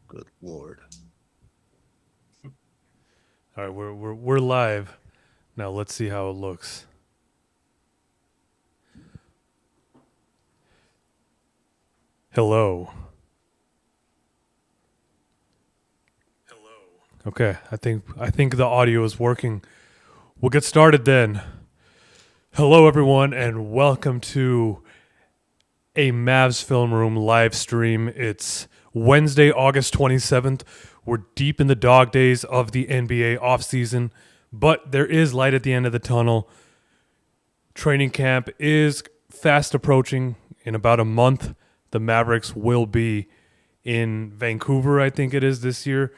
Good Lord. All right, we're live now. Let's see how it looks. Hello. Okay, I think the audio is working. We'll get started then. Hello, everyone, and welcome to a Mavs Film Room live stream. It's Wednesday, August 27th. We're deep in the dog days of the NBA offseason, but there is light at the end of the tunnel. Training camp is fast approaching. In about a month, the Mavericks will be in Vancouver, I think it is this year,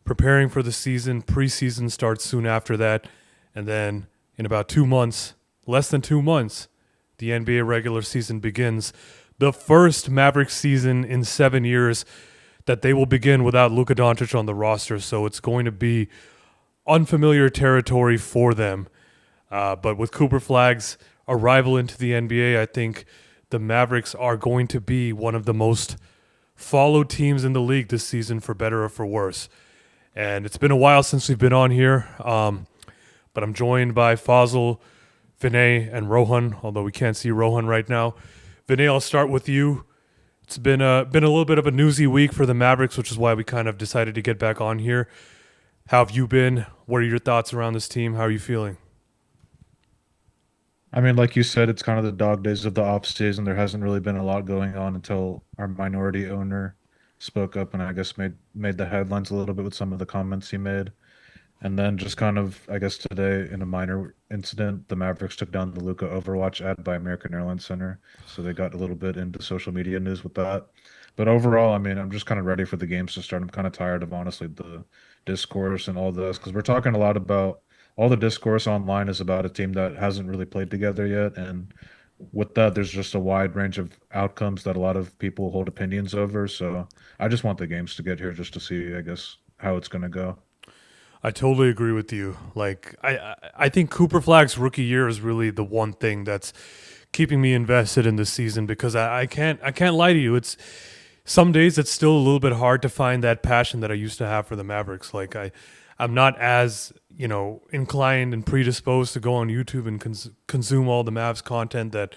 preparing for the season. Preseason starts soon after that. And then in about 2 months, less than 2 months, the NBA regular season begins. The first Mavericks season in 7 years that they will begin without Luka Doncic on the roster. So it's going to be unfamiliar territory for them. But with Cooper Flag's arrival into the NBA, I think the Mavericks are going to be one of the most followed teams in the league this season, for better or for worse. And it's been a while since we've been on here, but I'm joined by Fazil, Vinay, and Rohan, although we can't see Rohan right now. Vinay, I'll start with you. It's been a little bit of a newsy week for the Mavericks, which is why we kind of decided to get back on here. How have you been? What are your thoughts around this team? How are you feeling? I mean, like you said, it's kind of the dog days of the off season. There hasn't really been a lot going on until our minority owner spoke up and I guess made the headlines a little bit with some of the comments he made. And then just kind of, I guess today in a minor incident, the Mavericks took down the Luca Overwatch ad by American Airlines Center. So they got a little bit into social media news with that. But overall, I mean, I'm just kind of ready for the games to start. I'm kind of tired of honestly the discourse and all this because we're talking a lot about all the discourse online is about a team that hasn't really played together yet. And with that, there's just a wide range of outcomes that a lot of people hold opinions over. So I just want the games to get here just to see, I guess, how it's going to go. I totally agree with you. Like I think Cooper Flag's rookie year is really the one thing that's keeping me invested in this season because I can't lie to you. It's some days it's still a little bit hard to find that passion that I used to have for the Mavericks. Like I'm not as inclined and predisposed to go on YouTube and consume all the Mavs content that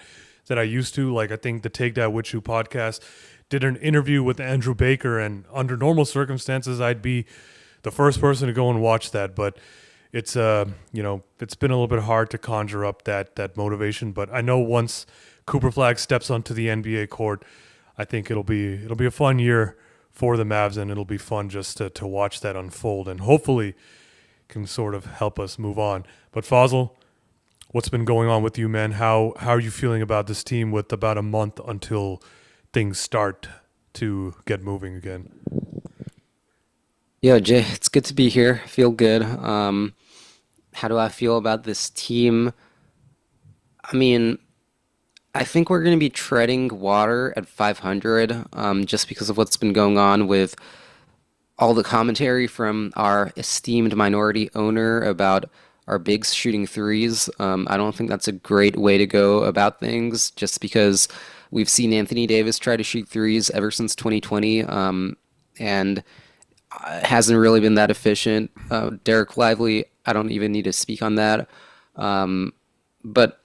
I used to. Like I think the Take That With You podcast did an interview with Andrew Baker, and under normal circumstances, I'd be the first person to go and watch that. But it's been a little bit hard to conjure up that motivation. But I know once Cooper Flag steps onto the NBA court, I think it'll be a fun year for the Mavs, and it'll be fun just to watch that unfold, and hopefully can sort of help us move on. But Fazil, what's been going on with you, man? How are you feeling about this team with about a month until things start to get moving again? Yo, Jay, it's good to be here. I feel good. How do I feel about this team? I mean, I think we're going to be treading water at 500, just because of what's been going on with all the commentary from our esteemed minority owner about our bigs shooting threes. I don't think that's a great way to go about things, just because we've seen Anthony Davis try to shoot threes ever since 2020, and it hasn't really been that efficient. Derek Lively, I don't even need to speak on that. But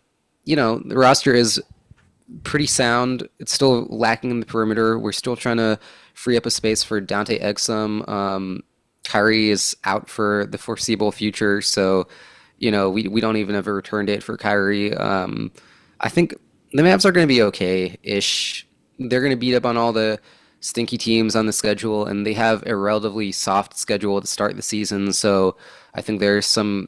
the roster is pretty sound. It's still lacking in the perimeter. We're still trying to free up a space for Dante Exum. Kyrie is out for the foreseeable future, so we don't even have a return date for Kyrie. I think the Mavs are going to be okay-ish. They're going to beat up on all the stinky teams on the schedule, and they have a relatively soft schedule to start the season. So I think there's some,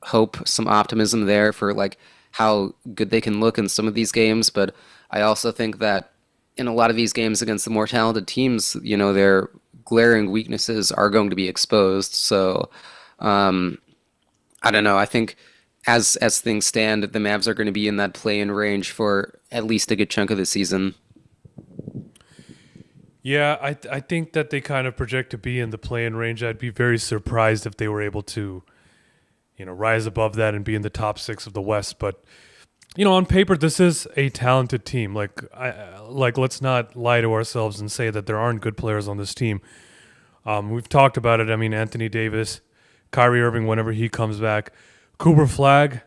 hope, some optimism there for like how good they can look in some of these games. But I also think that in a lot of these games against the more talented teams, their glaring weaknesses are going to be exposed. So I don't know. I think as things stand, the Mavs are going to be in that play-in range for at least a good chunk of the season. Yeah, I think that they kind of project to be in the play-in range. I'd be very surprised if they were able to, rise above that and be in the top six of the West. But on paper, this is a talented team. Let's not lie to ourselves and say that there aren't good players on this team. We've talked about it. I mean, Anthony Davis, Kyrie Irving, whenever he comes back, Cooper Flag,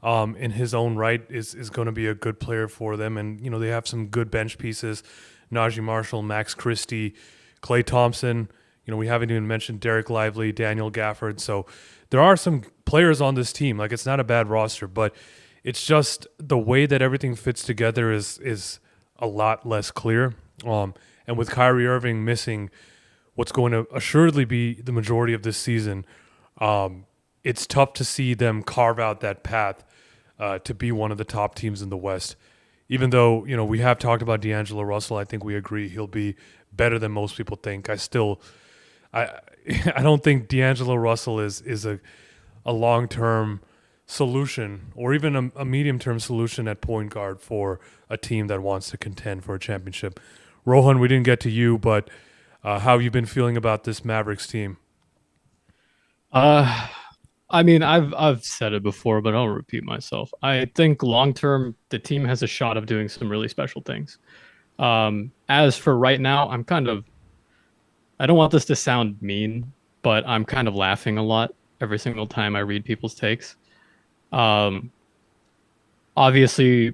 in his own right, is going to be a good player for them. And they have some good bench pieces: Najee Marshall, Max Christie, Klay Thompson. We haven't even mentioned Derek Lively, Daniel Gafford. So there are some players on this team. Like, it's not a bad roster, but it's just the way that everything fits together is a lot less clear. And with Kyrie Irving missing what's going to assuredly be the majority of this season, it's tough to see them carve out that path to be one of the top teams in the West. Even though, we have talked about D'Angelo Russell, I think we agree he'll be better than most people think. I don't think D'Angelo Russell is a long-term solution or even a medium-term solution at point guard for a team that wants to contend for a championship. Rohan, we didn't get to you, but how have you been feeling about this Mavericks team? I mean, I've said it before, but I'll repeat myself. I think long term, the team has a shot of doing some really special things. As for right now, I don't want this to sound mean, but I'm kind of laughing a lot every single time I read people's takes. Obviously,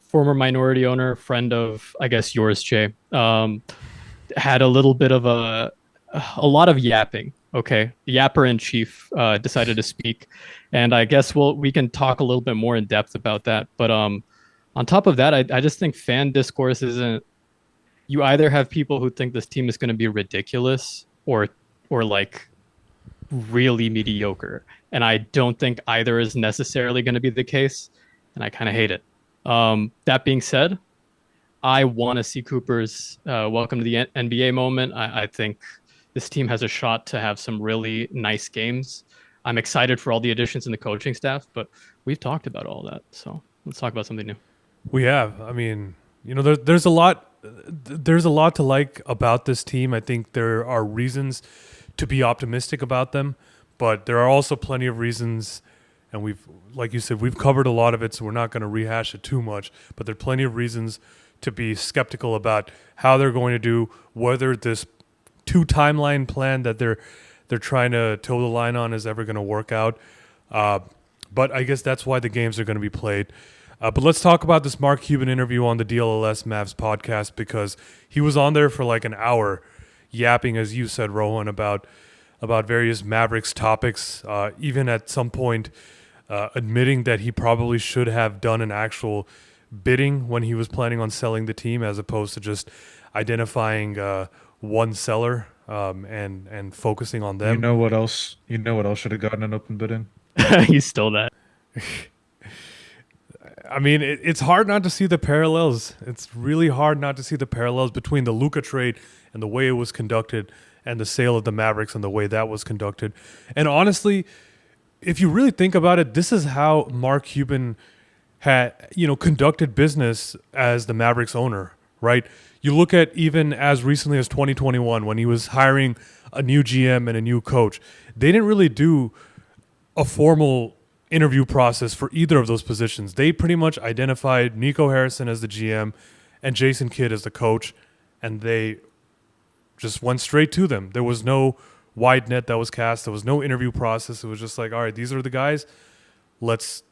former minority owner, friend of, I guess, yours, Jay, had a little bit of a lot of yapping. Okay, the yapper in chief decided to speak, and I guess we can talk a little bit more in depth about that. But on top of that, I just think fan discourse isn't. You either have people who think this team is going to be ridiculous or like really mediocre, and I don't think either is necessarily going to be the case, and I kind of hate it. That being said, I want to see Cooper's welcome to the NBA moment. I think this team has a shot to have some really nice games. I'm excited for all the additions in the coaching staff, but we've talked about all that, so let's talk about something new. We have. I mean, there's a lot. There's a lot to like about this team. I think there are reasons to be optimistic about them, but there are also plenty of reasons, and like you said, we've covered a lot of it, so we're not going to rehash it too much, but there are plenty of reasons to be skeptical about how they're going to do, whether this two-timeline plan that they're trying to toe the line on is ever going to work out. But I guess that's why the games are going to be played. But let's talk about this Mark Cuban interview on the DLLS Mavs podcast, because he was on there for like an hour yapping, as you said, Rohan, about various Mavericks topics, even at some point admitting that he probably should have done an actual bidding when he was planning on selling the team, as opposed to just identifying one seller and focusing on them. You know what else should have gotten an open bidding? He's still that. I mean, it's hard not to see the parallels. It's really hard not to see the parallels between the Luka trade and the way it was conducted, and the sale of the Mavericks and the way that was conducted. And honestly, if you really think about it, this is how Mark Cuban had, conducted business as the Mavericks owner, right? You look at even as recently as 2021, when he was hiring a new GM and a new coach, they didn't really do a formal interview process for either of those positions. They pretty much identified Nico Harrison as the GM and Jason Kidd as the coach, and they just went straight to them. There was no wide net that was cast. There was no interview process. It was just like, all right, these are the guys. Let's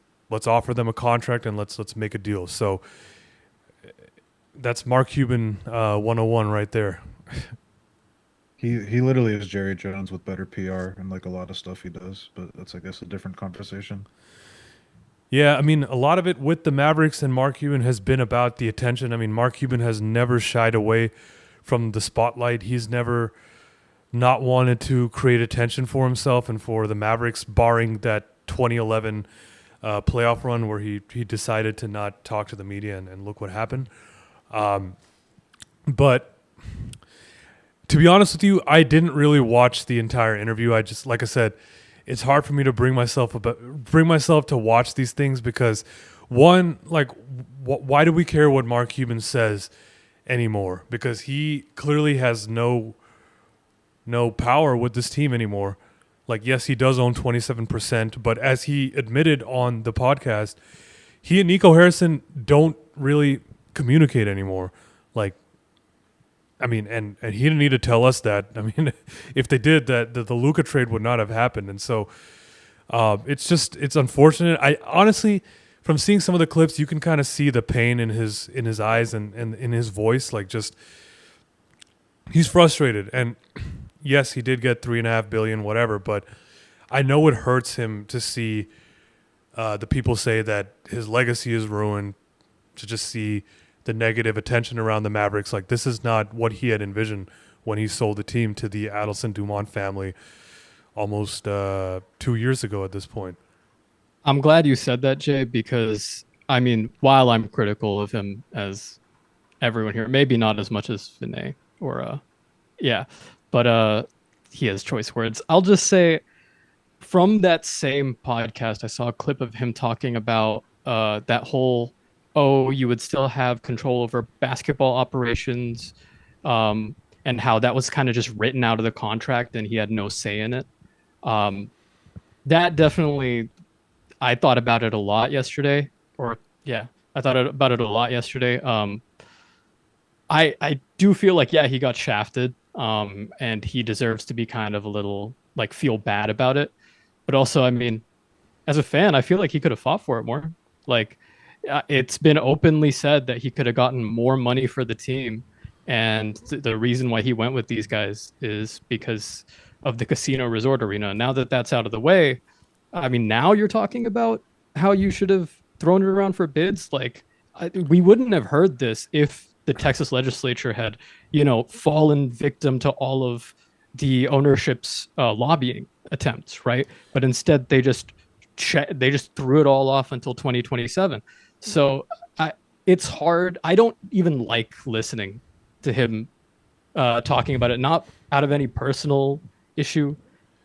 offer them a contract and let's make a deal. So that's Mark Cuban 101 right there. He literally is Jerry Jones with better PR and like a lot of stuff he does, but that's, I guess, a different conversation. Yeah, I mean, a lot of it with the Mavericks and Mark Cuban has been about the attention. I mean, Mark Cuban has never shied away from the spotlight. He's never not wanted to create attention for himself and for the Mavericks, barring that 2011 playoff run where he decided to not talk to the media, and look what happened. But to be honest with you, I didn't really watch the entire interview. I just, like I said, it's hard for me to bring myself to watch these things because, one, like, why do we care what Mark Cuban says anymore? Because he clearly has no power with this team anymore. Like, yes, he does own 27%, but as he admitted on the podcast, he and Nico Harrison don't really communicate anymore. Like, I mean, and he didn't need to tell us that. I mean, if they did, that the Luca trade would not have happened. And so it's unfortunate. I honestly, from seeing some of the clips, you can kind of see the pain in his eyes and in his voice. Like, just he's frustrated. And yes, he did get 3.5 billion, whatever. But I know it hurts him to see the people say that his legacy is ruined. To just see the negative attention around the Mavericks, like this is not what he had envisioned when he sold the team to the Adelson Dumont family almost 2 years ago at this point. I'm glad you said that, Jay, because I mean, while I'm critical of him as everyone here, maybe not as much as Vinay or yeah, but he has choice words. I'll just say from that same podcast, I saw a clip of him talking about that whole, oh, you would still have control over basketball operations, and how that was kind of just written out of the contract and he had no say in it. Um, that definitely, I thought about it a lot yesterday, or yeah, I thought about it a lot yesterday. I do feel like yeah, he got shafted, and he deserves to be kind of a little like feel bad about it. But also, I mean, as a fan, I feel like he could have fought for it more. Like, it's been openly said that he could have gotten more money for the team, and the reason why he went with these guys is because of the casino resort arena. Now that that's out of the way, I mean, now you're talking about how you should have thrown it around for bids. Like, we wouldn't have heard this if the Texas legislature had, fallen victim to all of the ownership's lobbying attempts, right? But instead, they just threw it all off until 2027. So it's hard. I don't even like listening to him talking about it, not out of any personal issue,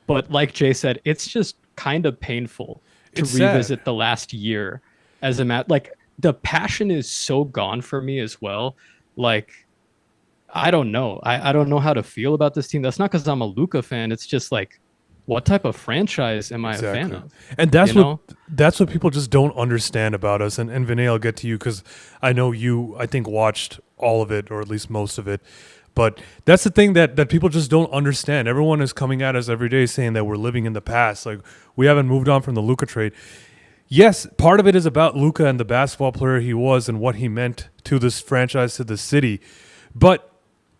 but like Jay said, it's just kind of painful to It's sad. revisit the last year as a mat. Like the passion is so gone for me as well. Like I don't know. I don't know how to feel about this team. That's not because I'm a Luca fan. It's just like, what type of franchise am I a fan Exactly. of? And You know? that's what people just don't understand about us. And Vinay, I'll get to you because I know you, I think, watched all of it or at least most of it. But that's the thing that people just don't understand. Everyone is coming at us every day saying that we're living in the past. Like we haven't moved on from the Luca trade. Yes, part of it is about Luca and the basketball player he was and what he meant to this franchise, to the city. But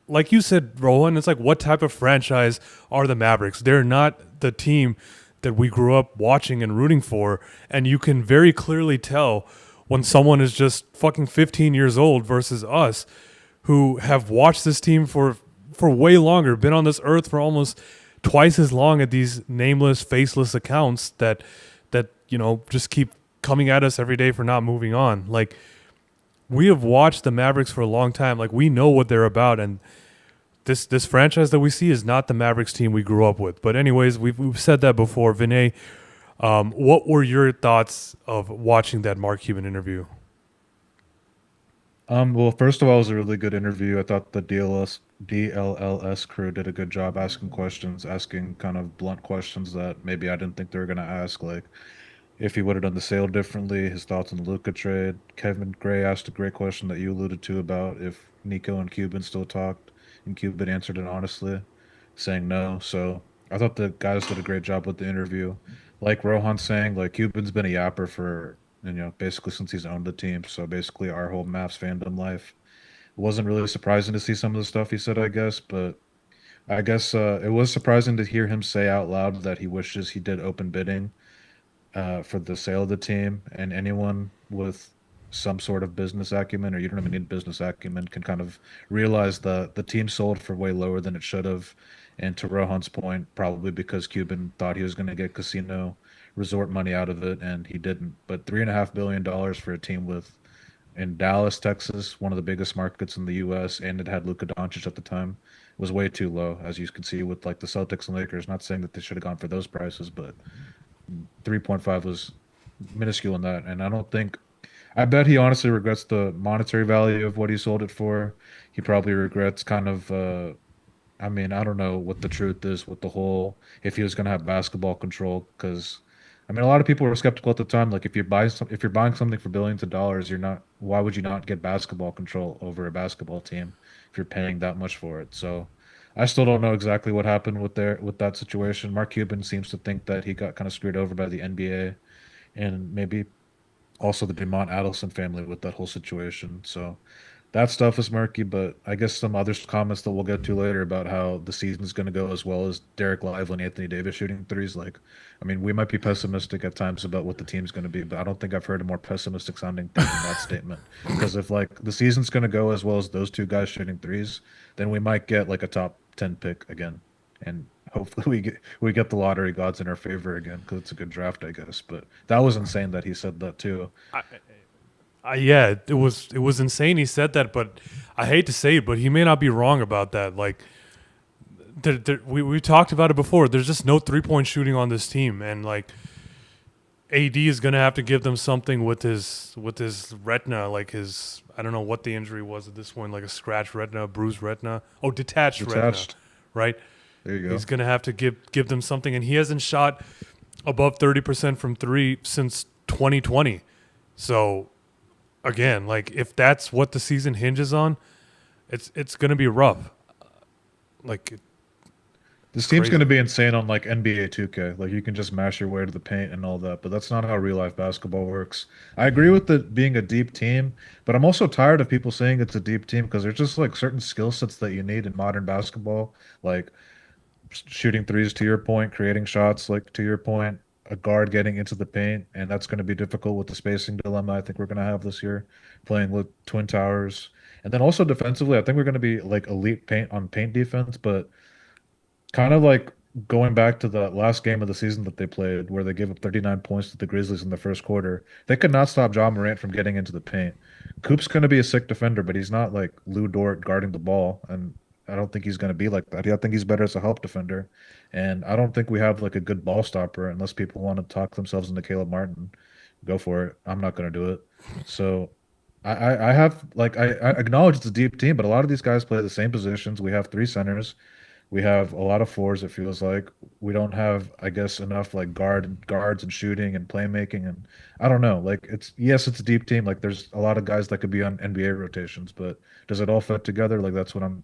like you said, Rohan, it's like what type of franchise are the Mavericks? They're not the team that we grew up watching and rooting for. And you can very clearly tell when someone is just fucking 15 years old versus us who have watched this team for way longer, been on this earth for almost twice as long at these nameless, faceless accounts that just keep coming at us every day for not moving on. Like we have watched the Mavericks for a long time. Like we know what they're about, and this franchise that we see is not the Mavericks team we grew up with. But anyways, we've said that before. Vinay, what were your thoughts of watching that Mark Cuban interview? Well, first of all, it was a really good interview. I thought the DLLS crew did a good job asking questions, asking kind of blunt questions that maybe I didn't think they were going to ask. Like, if he would have done the sale differently, his thoughts on the Luka trade. Kevin Gray asked a great question that you alluded to about if Nico and Cuban still talked, and Cuban answered it honestly, saying no. So I thought the guys did a great job with the interview. Like Rohan saying, like Cuban's been a yapper for basically since he's owned the team. So basically our whole Mavs fandom life. It wasn't really surprising to see some of the stuff he said, I guess, but I guess it was surprising to hear him say out loud that he wishes he did open bidding for the sale of the team, and anyone with some sort of business acumen, or you don't even need business acumen, can kind of realize that the team sold for way lower than it should have. And to Rohan's point, probably because Cuban thought he was going to get casino resort money out of it, and he didn't. But $3.5 billion for a team with in Dallas, Texas, one of the biggest markets in the U.S., and it had Luka Doncic at the time, was way too low, as you can see with like the Celtics and Lakers. Not saying that they should have gone for those prices, but 3.5 was minuscule in that. And I don't think, I bet he honestly regrets the monetary value of what he sold it for. He probably regrets kind of, I mean, I don't know what the truth is with the whole, if he was going to have basketball control, because I mean, a lot of people were skeptical at the time. Like, if you're buying something for billions of dollars, you're not. Why would you not get basketball control over a basketball team if you're paying that much for it? So, I still don't know exactly what happened with that situation. Mark Cuban seems to think that he got kind of screwed over by the NBA and maybe also the DeMont Adelson family with that whole situation. So that stuff is murky, but I guess some other comments that we'll get to later about how the season is going to go, as well as Derek Lively and Anthony Davis shooting threes. Like, I mean, we might be pessimistic at times about what the team's going to be, but I don't think I've heard a more pessimistic sounding thing than that statement. Because if like the season's going to go as well as those two guys shooting threes, then we might get like a top 10 pick again, and hopefully we get the lottery gods in our favor again because it's a good draft, I guess. But that was insane that he said that too. Yeah, it was insane. He said that, but I hate to say it, but he may not be wrong about that. Like, we talked about it before. There's just no 3-point shooting on this team, and like, AD is gonna have to give them something with his retina, like his, I don't know what the injury was at this point, like a scratched retina, bruised retina, detached retina, right? There you go. He's gonna have to give them something, and he hasn't shot above 30% from three since 2020. So again, like if that's what the season hinges on, it's gonna be rough. Like This team's crazy. going to be insane on like NBA 2K. Like you can just mash your way to the paint and all that, but that's not how real life basketball works. I agree with it being a deep team, but I'm also tired of people saying it's a deep team because there's just like certain skill sets that you need in modern basketball, like shooting threes to your point, creating shots like to your point, a guard getting into the paint, and that's going to be difficult with the spacing dilemma I think we're going to have this year, playing with Twin Towers. And then also defensively, I think we're going to be like elite paint on paint defense, but kind of like going back to the last game of the season that they played, where they gave up 39 points to the Grizzlies in the first quarter. They could not stop John Morant from getting into the paint. Coop's going to be a sick defender, but he's not like Lou Dort guarding the ball, and I don't think he's going to be like that. I think he's better as a help defender, and I don't think we have like a good ball stopper unless people want to talk themselves into Caleb Martin. Go for it. I'm not going to do it. So. I have like I acknowledge it's a deep team, but a lot of these guys play the same positions. We have three centers. We have a lot of fours, it feels like. We don't have, I guess, enough like guards and shooting and playmaking, and I don't know. Like it's a deep team. Like there's a lot of guys that could be on NBA rotations, but does it all fit together? Like that's what I'm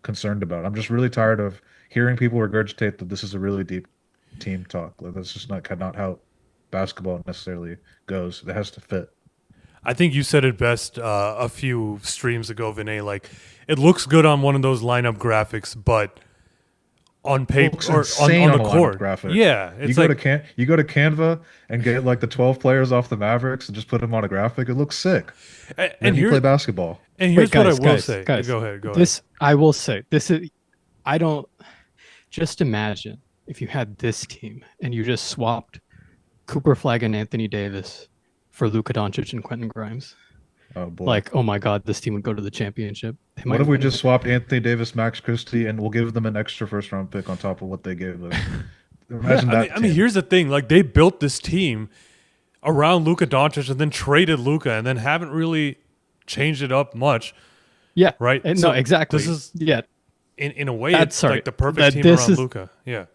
concerned about. I'm just really tired of hearing people regurgitate that this is a really deep team talk. Like that's just not how basketball necessarily goes. It has to fit. I think you said it best a few streams ago, Vinay. Like, it looks good on one of those lineup graphics, but on paper Looks or insane on on the a lineup court, graphic. yeah, You it's go to like, Canva and get like the 12 players off the Mavericks and just put them on a graphic. It looks sick. and Then you play here basketball. and Wait, here's what I guys, will guys, say. guys. Go ahead, go ahead. This I will say. This is I don't just imagine if you had this team and you just swapped Cooper Flag and Anthony Davis for Luka Doncic and Quentin Grimes. Oh boy. Like, oh my God, this team would go to the championship. They What might if we win just it. swapped Anthony Davis, Max Christie, and we'll give them an extra first round pick on top of what they gave us? Imagine that I mean, team. here's the thing: like, they built this team around Luka Doncic and then traded Luka and then haven't really changed it up much, Yeah, right? and So no, exactly. This is Yeah, in a way, That's it's sorry. like the perfect That team this around is Luka. Yeah,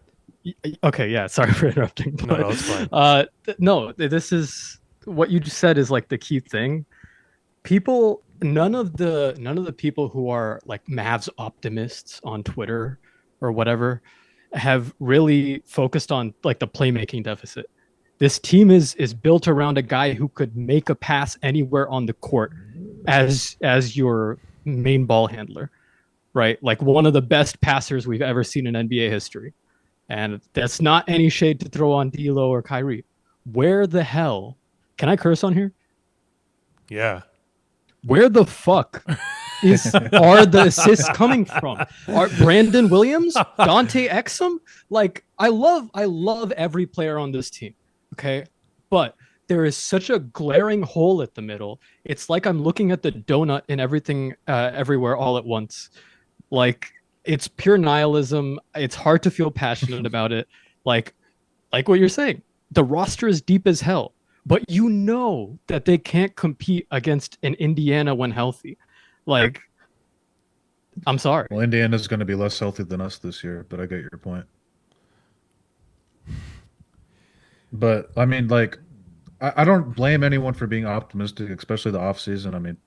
okay. Yeah, sorry for interrupting. no, But no, it's fine. no, this is what you just said is like the key thing. People, none of the people who are like Mavs optimists on Twitter or whatever have really focused on like the playmaking deficit. This team is built around a guy who could make a pass anywhere on the court as your main ball handler, right? Like one of the best passers we've ever seen in NBA history. And that's not any shade to throw on D'Lo or Kyrie. Where the hell can I curse on here? Yeah, Where the fuck are the assists coming from? Are Brandon Williams, Dante Exum? Like I love every player on this team. Okay, but there is such a glaring hole at the middle. It's like I'm looking at the donut and everything everywhere all at once. Like it's pure nihilism. It's hard to feel passionate about it. Like what you're saying. The roster is deep as hell, but you know that they can't compete against an Indiana when healthy. Like, I'm sorry. Well, Indiana's going to be less healthy than us this year, but I get your point. But I mean, like, I don't blame anyone for being optimistic, especially the off season. I mean,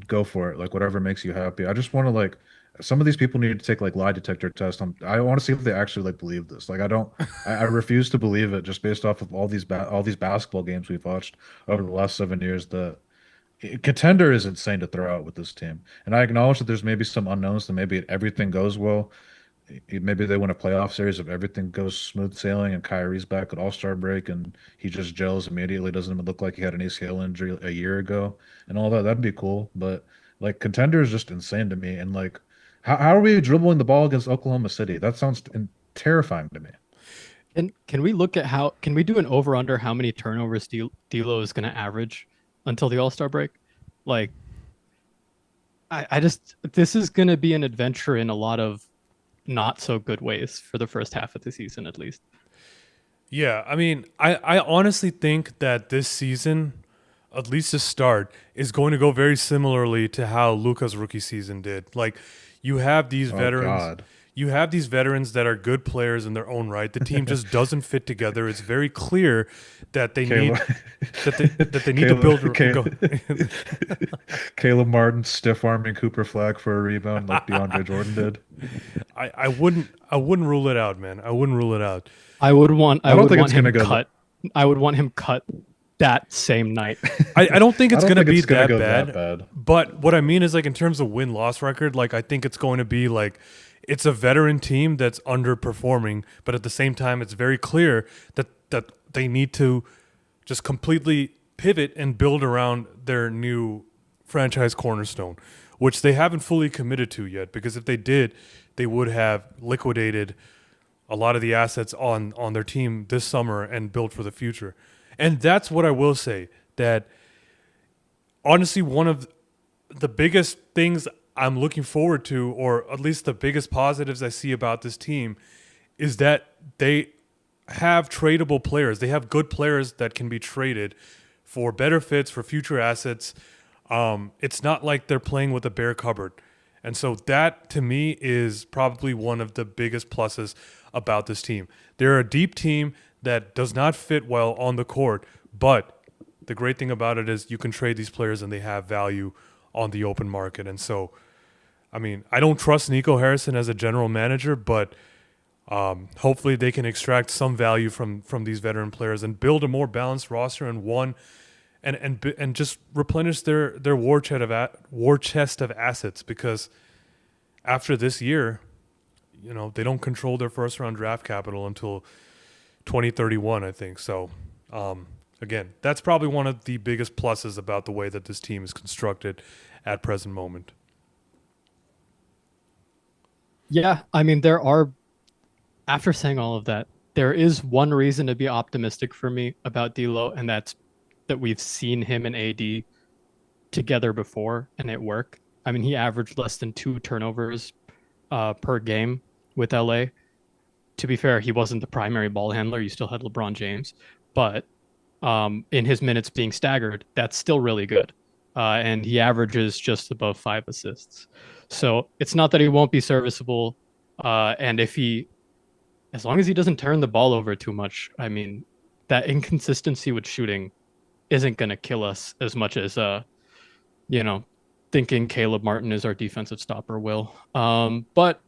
go for it. Like, whatever makes you happy. I just want to like, some of these people need to take like lie detector tests. I want to see if they actually like believe this. Like, I refuse to believe it just based off of all these basketball games we've watched over the last 7 years. The contender is insane to throw out with this team, and I acknowledge that there's maybe some unknowns. That maybe everything goes well. Maybe they win a playoff series if everything goes smooth sailing and Kyrie's back at All-Star break and he just gels immediately. Doesn't even look like he had an ACL injury a year ago and all that. That'd be cool. But like contender is just insane to me. And like, how are we dribbling the ball against Oklahoma City? That sounds terrifying to me. Can we look at how can we do an over under how many turnovers D'Lo is going to average until the All Star break? Like, I just this is going to be an adventure in a lot of not so good ways for the first half of the season, at least. Yeah, I mean, I honestly think that this season, at least to start, is going to go very similarly to how Luka's rookie season did. Like, you have these Oh veterans, God. you have these veterans that are good players in their own right. The team just doesn't fit together. It's very clear that they need Caleb, that they need to build. Go. Caleb Martin stiff arming Cooper Flag for a rebound like DeAndre Jordan did. I wouldn't rule it out, man. I wouldn't rule it out. I I don't would think want it's gonna him go. cut. I would want him cut that same night. I don't think I it's don't gonna think be it's gonna that go bad. that bad. But what I mean is like in terms of win-loss record, like I think it's going to be like it's a veteran team that's underperforming, but at the same time it's very clear that they need to just completely pivot and build around their new franchise cornerstone, which they haven't fully committed to yet because if they did, they would have liquidated a lot of the assets on their team this summer and built for the future. And that's what I will say that honestly one of the biggest things I'm looking forward to, or at least the biggest positives I see about this team, is that they have tradable players. They have good players that can be traded for better fits, for future assets. It's not like they're playing with a bare cupboard. And so that to me is probably one of the biggest pluses about this team. They're a deep team that does not fit well on the court, but the great thing about it is you can trade these players and they have value on the open market. And so, I mean, I don't trust Nico Harrison as a general manager, but hopefully they can extract some value from these veteran players and build a more balanced roster and just replenish their war chest of assets because after this year, you know, they don't control their first round draft capital until 2031, I think. So, again, that's probably one of the biggest pluses about the way that this team is constructed at present moment. Yeah, I mean, after saying all of that, there is one reason to be optimistic for me about D'Lo, and that's that we've seen him and AD together before, and it worked. I mean, he averaged less than 2 turnovers per game with LA. To be fair, he wasn't the primary ball handler. You still had LeBron James, but in his minutes being staggered, that's still really good. And he averages just above 5 assists. So it's not that he won't be serviceable. And as long as he doesn't turn the ball over too much, I mean, that inconsistency with shooting isn't going to kill us as much as, you know, thinking Caleb Martin is our defensive stopper will. But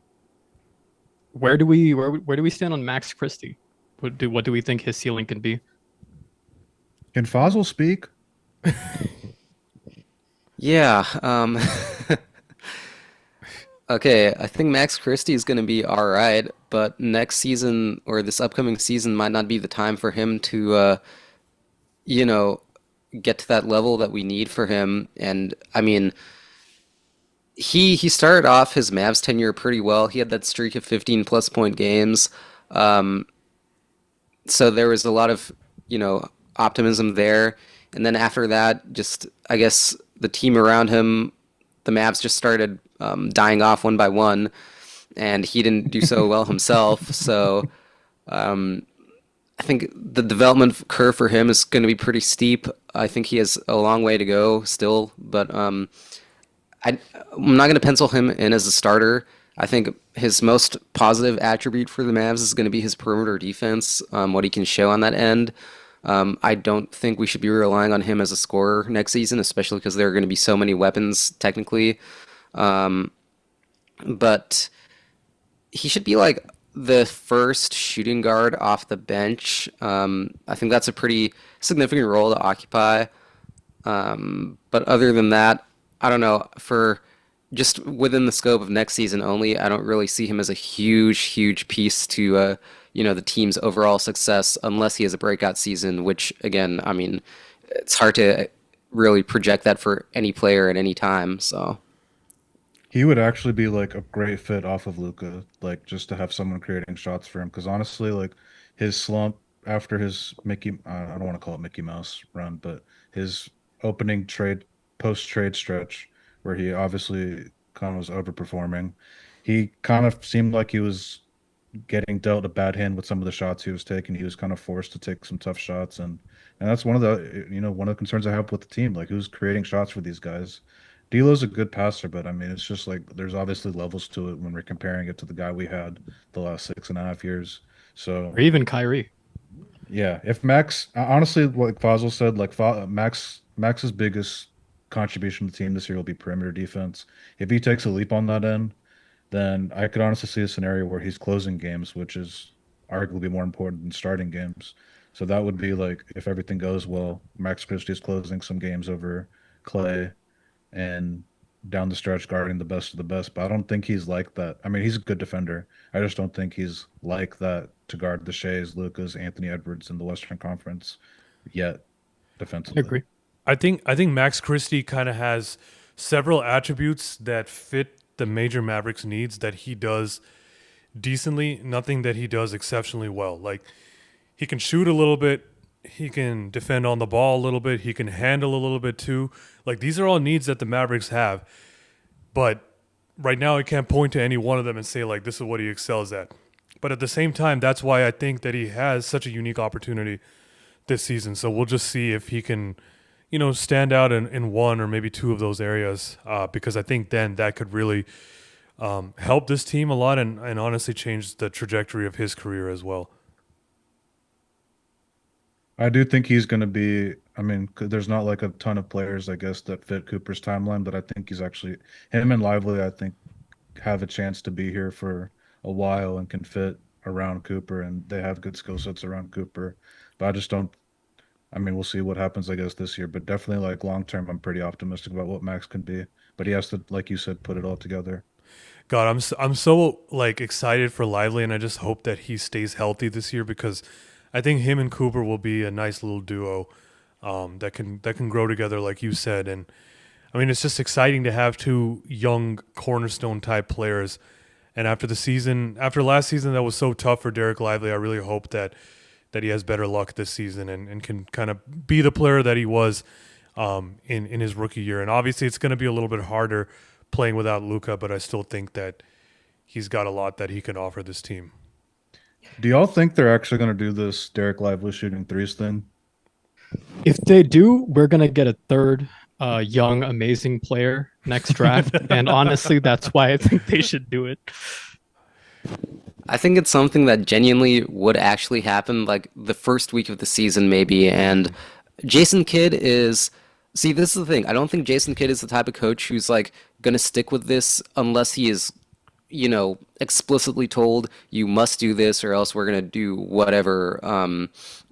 where do we stand on Max Christie? What do we think his ceiling can be? Can Fossil speak? Yeah. Okay, I think Max Christie is going to be all right, but next season or this upcoming season might not be the time for him to, you know, get to that level that we need for him. And I mean, he started off his Mavs tenure pretty well. He had that streak of 15 plus point games. Um, so there was a lot of, you know, optimism there. And then after that, just I guess the team around him, the Mavs just started dying off one by one, and he didn't do so well himself. So um, I think the development curve for him is going to be pretty steep. I think he has a long way to go still, but I'm not going to pencil him in as a starter. I think his most positive attribute for the Mavs is going to be his perimeter defense, what he can show on that end. I don't think we should be relying on him as a scorer next season, especially because there are going to be so many weapons technically. Um, but he should be like the first shooting guard off the bench. I think that's a pretty significant role to occupy. But other than that, I don't know. For just within the scope of next season only, I don't really see him as a huge piece to the team's overall success unless he has a breakout season, which again, I mean, it's hard to really project that for any player at any time. So He would actually be like a great fit off of Luca, like just to have someone creating shots for him. Because honestly, like his slump after his I don't want to call it Mickey Mouse run, but his opening trade, post trade stretch, where he obviously kind of was overperforming, he kind of seemed like he was getting dealt a bad hand with some of the shots he was taking. He was kind of forced to take some tough shots, and that's one of the one of the concerns I have with the team. Like who's creating shots for these guys? D'Lo's a good passer, but I mean it's just like there's obviously levels to it when we're comparing it to the guy we had the last 6.5 years. Or So even Kyrie. yeah, if Max honestly, like Fazil said, like Max's biggest contribution to the team this year will be perimeter defense. If he takes a leap on that end, then I could honestly see a scenario where he's closing games, which is arguably more important than starting games. So that would be like if everything goes well, Max Christie is closing some games over Clay and down the stretch guarding the best of the best. But I don't think he's like that. I mean, he's a good defender. I just don't think he's like that to guard the Shays, Lucas, Anthony Edwards in the Western Conference yet I defensively. agree. I think Max Christie kind of has several attributes that fit the major Mavericks needs that he does decently, nothing that he does exceptionally well. Like he can shoot a little bit, he can defend on the ball a little bit, he can handle a little bit too. Like these are all needs that the Mavericks have, but right now I can't point to any one of them and say like this is what he excels at. But at the same time, that's why I think that he has such a unique opportunity this season. So we'll just see if he can, stand out in one or maybe two of those areas, because I think then that could really help this team a lot and honestly change the trajectory of his career as well. I do think he's going to be. I mean, there's not like a ton of players, I guess, that fit Cooper's timeline, but I think he's actually him and Lively. I think have a chance to be here for a while and can fit around Cooper, and they have good skill sets around Cooper. But I just don't. I mean, we'll see what happens, I guess, this year. But definitely, like long term, I'm pretty optimistic about what Max can be. But he has to, like you said, put it all together. God, I'm so like excited for Lively, and I just hope that he stays healthy this year because I think him and Cooper will be a nice little duo that can grow together, like you said. And I mean, it's just exciting to have two young cornerstone type players. And after last season, that was so tough for Derek Lively. I really hope that he has better luck this season and can kind of be the player that he was in his rookie year. And obviously, it's going to be a little bit harder playing without Luca, but I still think that he's got a lot that he can offer this team. Do y'all think they're actually going to do this Derek Lively shooting threes thing? If they do, we're gonna get a third young, amazing player next draft. And honestly, that's why I think they should do it. I think it's something that genuinely would actually happen, like the first week of the season, maybe. And Jason Kidd is, see, this is the thing. I don't think Jason Kidd is the type of coach who's like gonna stick with this unless he is, explicitly told you must do this or else we're gonna do whatever.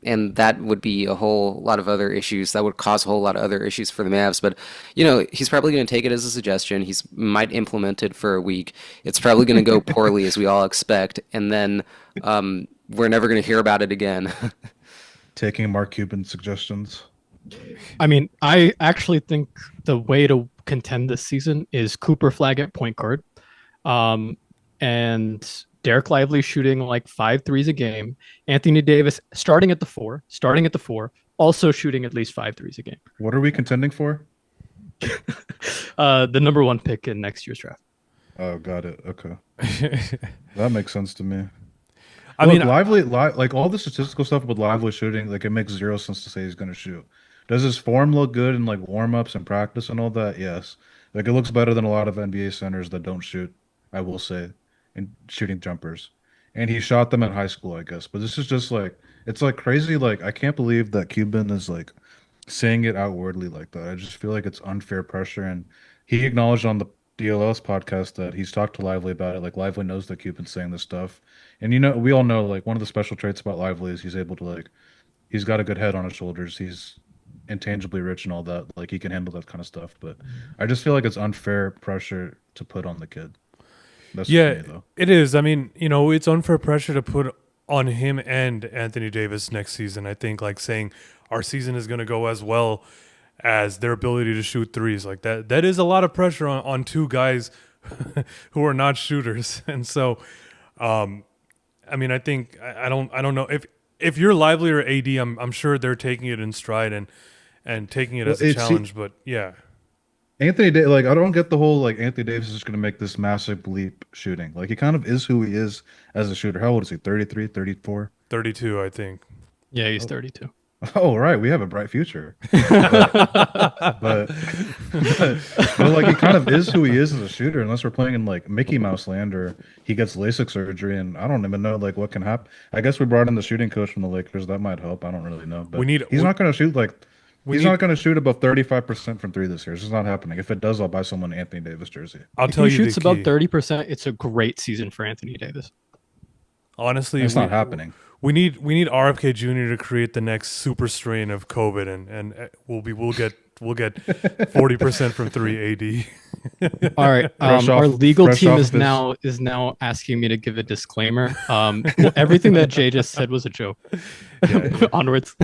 And that would be a whole lot of other issues. That would cause a whole lot of other issues for the Mavs. But he's probably going to take it as a suggestion. He's might implement it for a week. It's probably going to go poorly, as we all expect, and then we're never going to hear about it again. Taking Mark Cuban suggestions. I mean, I actually think the way to contend this season is Cooper Flag at point guard, um, and Derek Lively shooting like 5 threes a game. Anthony Davis starting at the four, also shooting at least 5 threes a game. What are we contending for? The number one pick in next year's draft. Oh, got it. Okay, that makes sense to me. I Look, mean, like all the statistical stuff with Lively shooting, like it makes zero sense to say he's going to shoot. Does his form look good in like warm ups and practice and all that? Yes. Like it looks better than a lot of NBA centers that don't shoot. I will say, in shooting jumpers. And he shot them in high school, I guess. But this is just like it's like crazy. Like I can't believe that Cuban is like saying it outwardly like that. I just feel like it's unfair pressure. And he acknowledged on the DLS podcast that he's talked to Lively about it. Like Lively knows that Cuban's saying this stuff. And we all know like one of the special traits about Lively is he's able to like he's got a good head on his shoulders. He's intangibly rich and all that. Like he can handle that kind of stuff. But I just feel like it's unfair pressure to put on the kid. That's just Yeah, me though. it is. I mean, it's unfair pressure to put on him and Anthony Davis next season. I think like saying our season is going to go as well as their ability to shoot threes like that is a lot of pressure on two guys who are not shooters. And so I mean, I think I don't know if you're Lively or AD, I'm sure they're taking it in stride and taking it Well, as a challenge, but yeah. Like I don't get the whole like Anthony Davis is going to make this massive leap shooting. Like he kind of is who he is as a shooter. How old is he? 33, 34? 32, I think. Yeah, he's Oh, 32. oh, right. We have a bright future. But but like he kind of is who he is as a shooter, unless we're playing in like Mickey Mouse land or he gets LASIK surgery, and I don't even know like what can happen. I guess we brought in the shooting coach from the Lakers. That might help. I don't really know, We but need he's we, not going to shoot like we he's need not going to shoot above 35% from three this year. It's just not happening. If it does, I'll buy someone an Anthony Davis jersey. I'll If tell he you the shoots above key. 30%, it's a great season for Anthony Davis. Honestly, It's not happening. we need RFK Jr. to create the next super strain of COVID, and we'll get 40% from three AD. All right. Fresh Our off- legal fresh team off is this- now asking me to give a disclaimer. Well, everything that Jay just said was a joke. Onwards.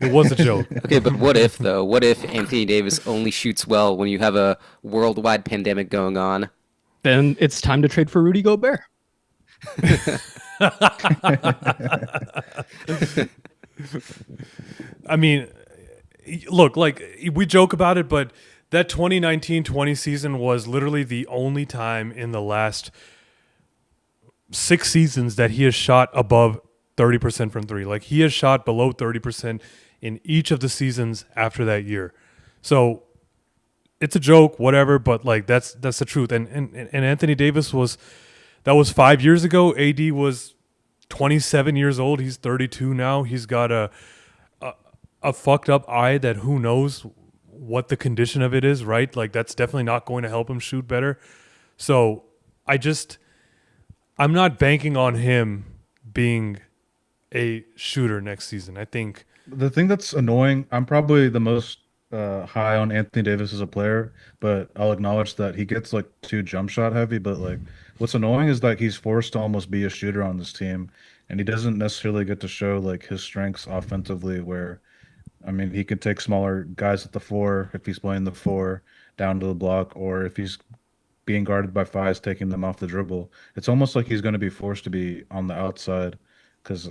It was a joke. Okay, but what if though? What if Anthony Davis only shoots well when you have a worldwide pandemic going on? Then it's time to trade for Rudy Gobert. I mean, look, like we joke about it, but that 2019-20 season was literally the only time in the last 6 seasons that he has shot above 30% from three. Like he has shot below 30% in each of the seasons after that year. So it's a joke, whatever, but like that's the truth. And Anthony Davis that was 5 years ago. AD was 27 years old. He's 32 now. He's got a fucked up eye that who knows what the condition of it is, right? Like that's definitely not going to help him shoot better. So I'm not banking on him being a shooter next season. I think The thing that's annoying, I'm probably the most high on Anthony Davis as a player, but I'll acknowledge that he gets like too jump shot heavy. But like, what's annoying is that he's forced to almost be a shooter on this team, and he doesn't necessarily get to show like his strengths offensively. Where, I mean, he could take smaller guys at the four if he's playing the four down to the block, or if he's being guarded by fives, taking them off the dribble. It's almost like he's going to be forced to be on the outside because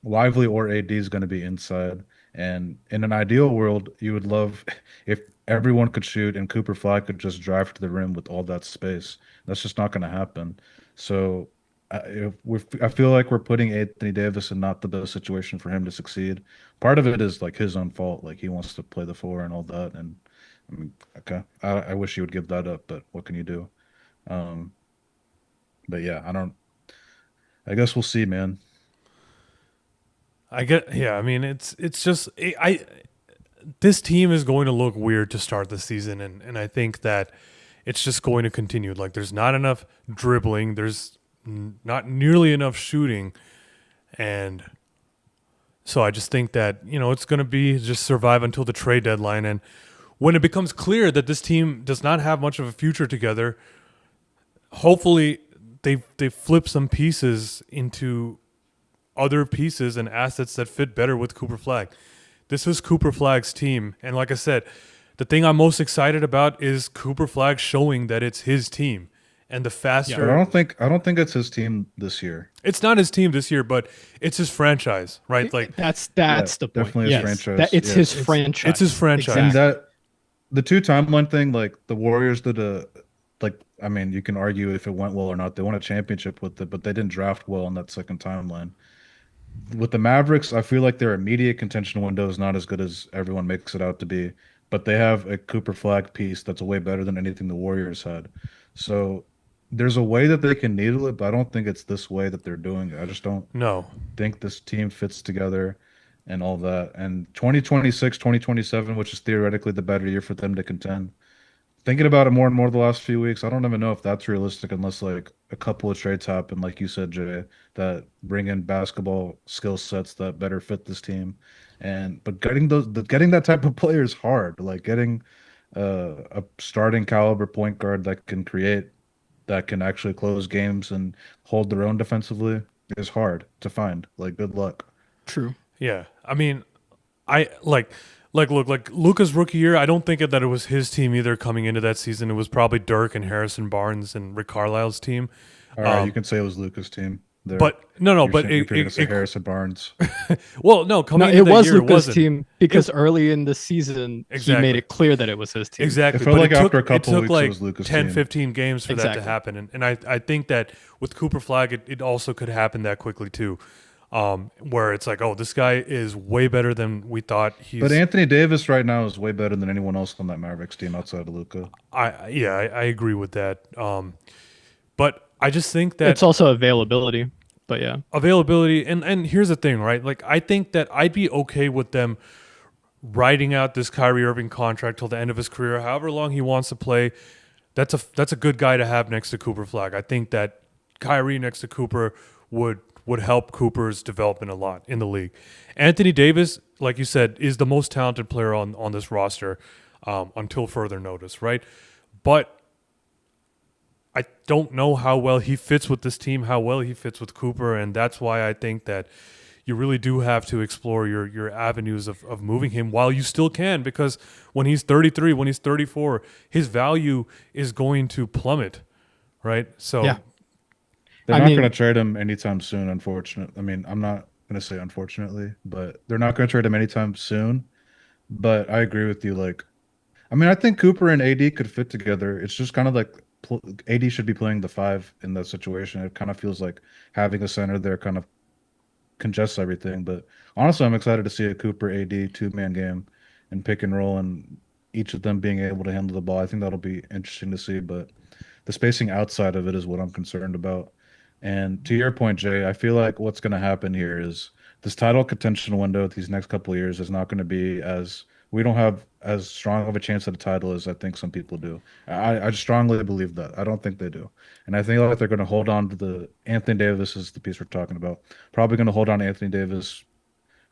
Lively or AD is going to be inside. And in an ideal world, you would love if everyone could shoot and Cooper Flag could just drive to the rim with all that space. That's just not going to happen. So I feel like we're putting Anthony Davis in not the best situation for him to succeed. Part of it is like his own fault. Like he wants to play the four and all that. And I mean, okay, I wish he would give that up, but what can you do? Um, but yeah, I guess we'll see, man. I mean, it's just this team is going to look weird to start the season, and I think that it's just going to continue. Like, there's not enough dribbling, there's not nearly enough shooting, and so I just think that it's going to be just survive until the trade deadline, and when it becomes clear that this team does not have much of a future together, hopefully they flip some pieces into other pieces and assets that fit better with Cooper Flag. This is Cooper Flag's team, and like I said, the thing I'm most excited about is Cooper Flag showing that it's his team. And the faster, But I don't think it's his team this year. it's not his team this year, but it's his franchise, right? Like That's Yeah, the point. definitely his Yes, franchise. it's Yeah. his franchise. it's his franchise. And Exactly. that the two timeline thing, like the Warriors did I mean, you can argue if it went well or not. They won a championship with it, but they didn't draft well on that second timeline. With the Mavericks, I feel like their immediate contention window is not as good as everyone makes it out to be, but they have a Cooper Flag piece that's way better than anything the Warriors had. So there's a way that they can needle it, but I don't think it's this way that they're doing it. I just don't No. think this team fits together and all that. And 2026, 2027, which is theoretically the better year for them to contend. Thinking about it more and more the last few weeks, I don't even know if that's realistic unless like a couple of trades happen, like you said, Jay, that bring in basketball skill sets that better fit this team. And but getting that type of player is hard. Like getting a starting caliber point guard that can create, that can actually close games and hold their own defensively is hard to find. Like good luck. True. Yeah. I mean, I look, like Luka's rookie year, I don't think that it was his team either coming into that season. It was probably Dirk and Harrison Barnes and Rick Carlisle's team. All right, you can say it was Luca's team. There. But no, You're but saying, you're trying to say Harrison Barnes. well, no, No, coming it into that was year, it Luca's wasn't. team because early in the season he Exactly. made it clear that it was his team. Exactly. It felt But like it took, after a couple it took weeks, like it was Luka's 10, team. 15 games for that to Exactly. happen. And I think that with Cooper Flag, it also could happen that quickly too. Where it's like, oh, this guy is way better than we thought. But Anthony Davis right now is way better than anyone else on that Mavericks team outside of Luca. I agree with that. But I just think that It's also availability. But yeah. availability and here's the thing, right? Like I think that I'd be okay with them riding out this Kyrie Irving contract till the end of his career, however long he wants to play. That's a good guy to have next to Cooper Flag. I think that Kyrie next to Cooper would help Cooper's development a lot in the league. Anthony Davis, like you said, is the most talented player on this roster until further notice, right? But I don't know how well he fits with this team, how well he fits with Cooper, and that's why I think that you really do have to explore your avenues of moving him while you still can, because when he's 33, when he's 34, his value is going to plummet, right? So Yeah. They're I not mean- going to trade him anytime soon, unfortunately. I mean, I'm not going to say unfortunately, but they're not going to trade him anytime soon. But I agree with you. Like, I mean, I think Cooper and AD could fit together. It's just kind of like AD should be playing the five in that situation. It kind of feels like having a center there kind of congests everything. But honestly, I'm excited to see a Cooper AD two-man game and pick and roll, and each of them being able to handle the ball. I think that'll be interesting to see. But the spacing outside of it is what I'm concerned about. And to your point, Jay, I feel like what's going to happen here is this title contention window these next couple of years is not going to be as we don't have as strong of a chance at a title as I think some people do. I strongly believe that. I don't think they do. And I think like they're going to hold on to the Anthony Davis is the piece we're talking about. Probably going to hold on to Anthony Davis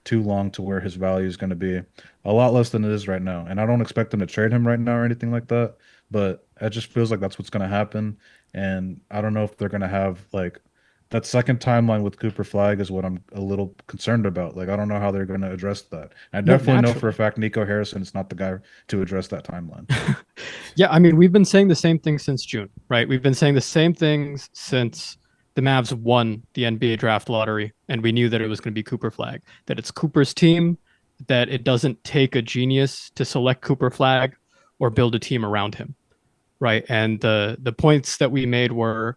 too long to where his value is going to be a lot less than it is right now. And I don't expect them to trade him right now or anything like that, but it just feels like that's what's going to happen. And I don't know if they're going to have like that second timeline with Cooper Flag is what I'm a little concerned about. Like, I don't know how they're going to address that. I No, definitely know naturally. for a fact Nico Harrison is not the guy to address that timeline. Yeah, I mean, we've been saying the same thing since June, right? We've been saying the same things since the Mavs won the NBA draft lottery, and we knew that it was going to be Cooper Flag, that it's Cooper's team, that it doesn't take a genius to select Cooper Flag or build a team around him, right? And the points that we made were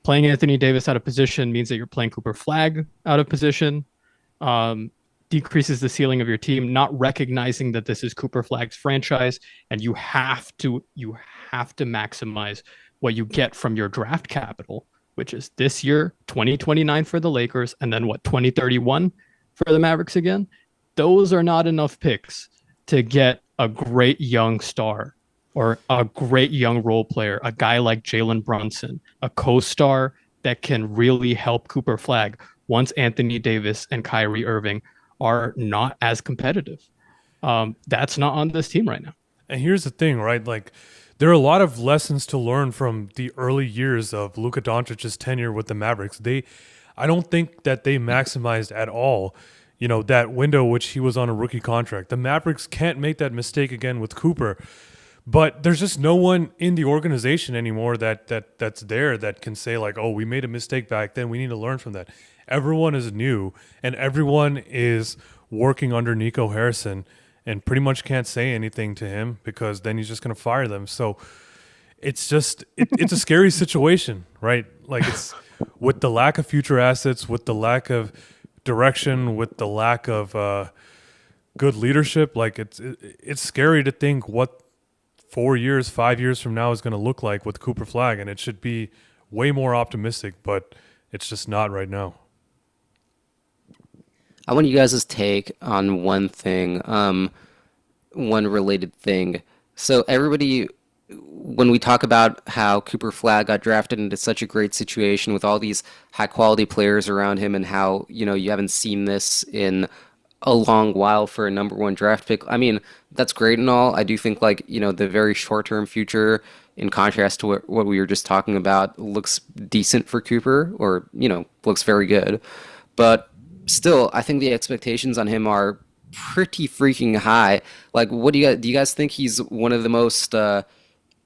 playing Anthony Davis out of position means that you're playing Cooper Flag out of position. Decreases the ceiling of your team, not recognizing that this is Cooper Flag's franchise, and you have to maximize what you get from your draft capital, which is this year 2029 for the Lakers, and then what 2031 for the Mavericks again. Those are not enough picks to get a great young star or a great young role player, a guy like Jalen Brunson, a co-star that can really help Cooper Flag once Anthony Davis and Kyrie Irving are not as competitive. That's not on this team right now. And here's the thing, right? Like, there are a lot of lessons to learn from the early years of Luka Doncic's tenure with the Mavericks. I don't think that they maximized at all, that window which he was on a rookie contract. The Mavericks can't make that mistake again with Cooper. But there's just no one in the organization anymore that's there that can say like, oh, we made a mistake back then. We need to learn from that. Everyone is new, and everyone is working under Nico Harrison, and pretty much can't say anything to him because then he's just going to fire them. So it's just it's a scary situation, right? Like, it's with the lack of future assets, with the lack of direction, with the lack of good leadership. Like, it's scary to think what 4 years, 5 years from now is going to look like with Cooper Flag, and it should be way more optimistic, but it's just not right now. I want you guys' take on one thing, one related thing. So everybody, when we talk about how Cooper Flagg got drafted into such a great situation with all these high quality players around him and how, you haven't seen this in a long while for a number one draft pick. I mean, that's great and all. I do think like, the very short term future in contrast to what we were just talking about looks decent for Cooper or, looks very good. But still, I think the expectations on him are pretty freaking high. Like, what do you guys think he's one of the most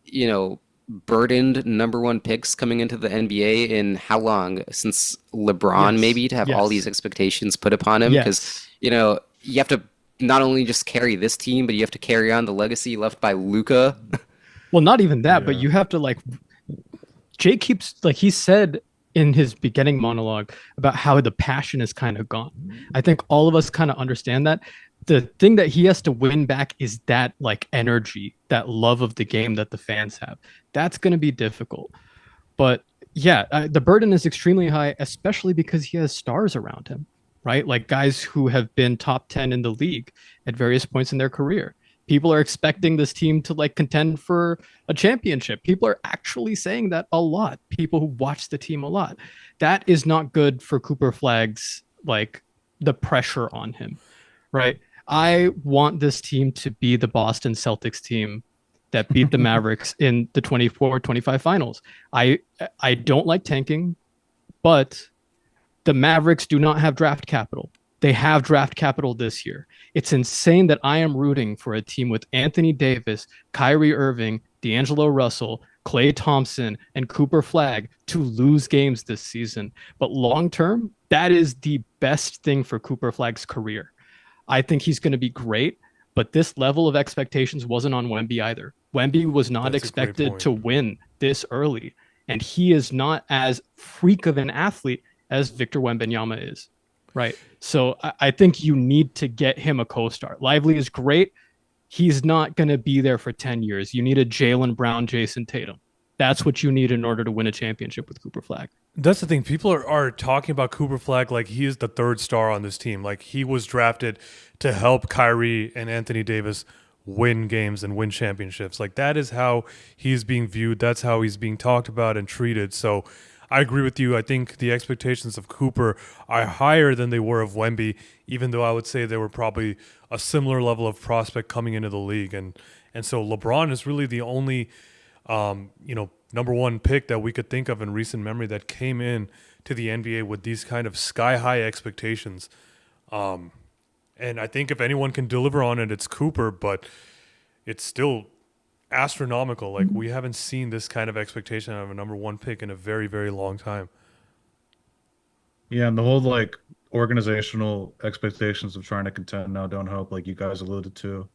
you know, burdened number one picks coming into the NBA in how long? Since LeBron, Yes. maybe, to have all these Yes. expectations put upon him? Because, Yes. you have to not only just carry this team, but you have to carry on the legacy left by Luca. Well, not even that, but Yeah. you have to like Jay keeps like he said in his beginning monologue about how the passion is kind of gone. I think all of us kind of understand that. The thing that he has to win back is that like energy, that love of the game that the fans have. That's going to be difficult. But yeah, the burden is extremely high, especially because he has stars around him, right? Like guys who have been top 10 in the league at various points in their career. People are expecting this team to like contend for a championship. People are actually saying that a lot. People who watch the team a lot. That is not good for Cooper Flagg's like the pressure on him, right? I want this team to be the Boston Celtics team that beat the Mavericks in the 24-25 finals. I I don't like tanking, but the Mavericks do not have draft capital. They have draft capital this year. It's insane that I am rooting for a team with Anthony Davis, Kyrie Irving, D'Angelo Russell, Klay Thompson, and Cooper Flagg to lose games this season. But long term, that is the best thing for Cooper Flagg's career. I think he's going to be great, but this level of expectations wasn't on Wemby either. Wemby was not That's a great expected point. to win this early, and he is not as freak of an athlete as Victor Wembanyama is. Right. So I think you need to get him a co-star. Lively is great. He's not going to be there for 10 years. You need a Jalen Brown, Jason Tatum. That's what you need in order to win a championship with Cooper Flag. That's the thing. People are talking about Cooper Flag like he is the third star on this team. Like he was drafted to help Kyrie and Anthony Davis win games and win championships. Like that is how he's being viewed. That's how he's being talked about and treated. So I agree with you. I think the expectations of Cooper are higher than they were of Wemby, even though I would say they were probably a similar level of prospect coming into the league. And so LeBron is really the only number one pick that we could think of in recent memory that came in to the NBA with these kind of sky high expectations. And I think if anyone can deliver on it, it's Cooper, but it's still astronomical. Like we haven't seen this kind of expectation of a number one pick in a very, very long time. Yeah, and the whole like organizational expectations of trying to contend now don't help, like you guys alluded to.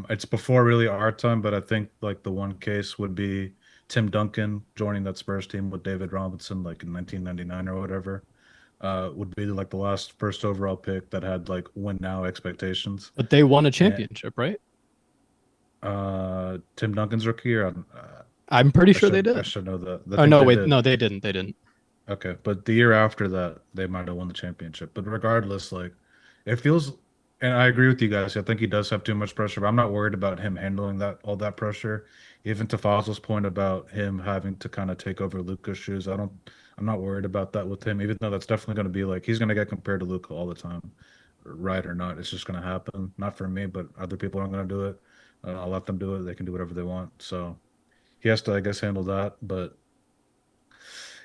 It's before really our time, but I think like the one case would be Tim Duncan joining that Spurs team with David Robinson like in 1999 or whatever. Would be like the last first overall pick that had like win now expectations. But they won a And championship, right? Tim Duncan's rookie year, I'm pretty I sure they I did. should know that. I Oh think no, they wait, did. no, they didn't. They didn't. Okay, but the year after that, they might have won the championship. But regardless, like it feels, and I agree with you guys. I think he does have too much pressure, but I'm not worried about him handling that all that pressure. Even to Fossil's point about him having to kind of take over Luca's shoes, I'm not worried about that with him. Even though that's definitely going to be like he's going to get compared to Luca all the time, right or not. It's just going to happen. Not for me, but other people aren't going to do it. I'll let them do it. They can do whatever they want. So he has to, I guess, handle that. But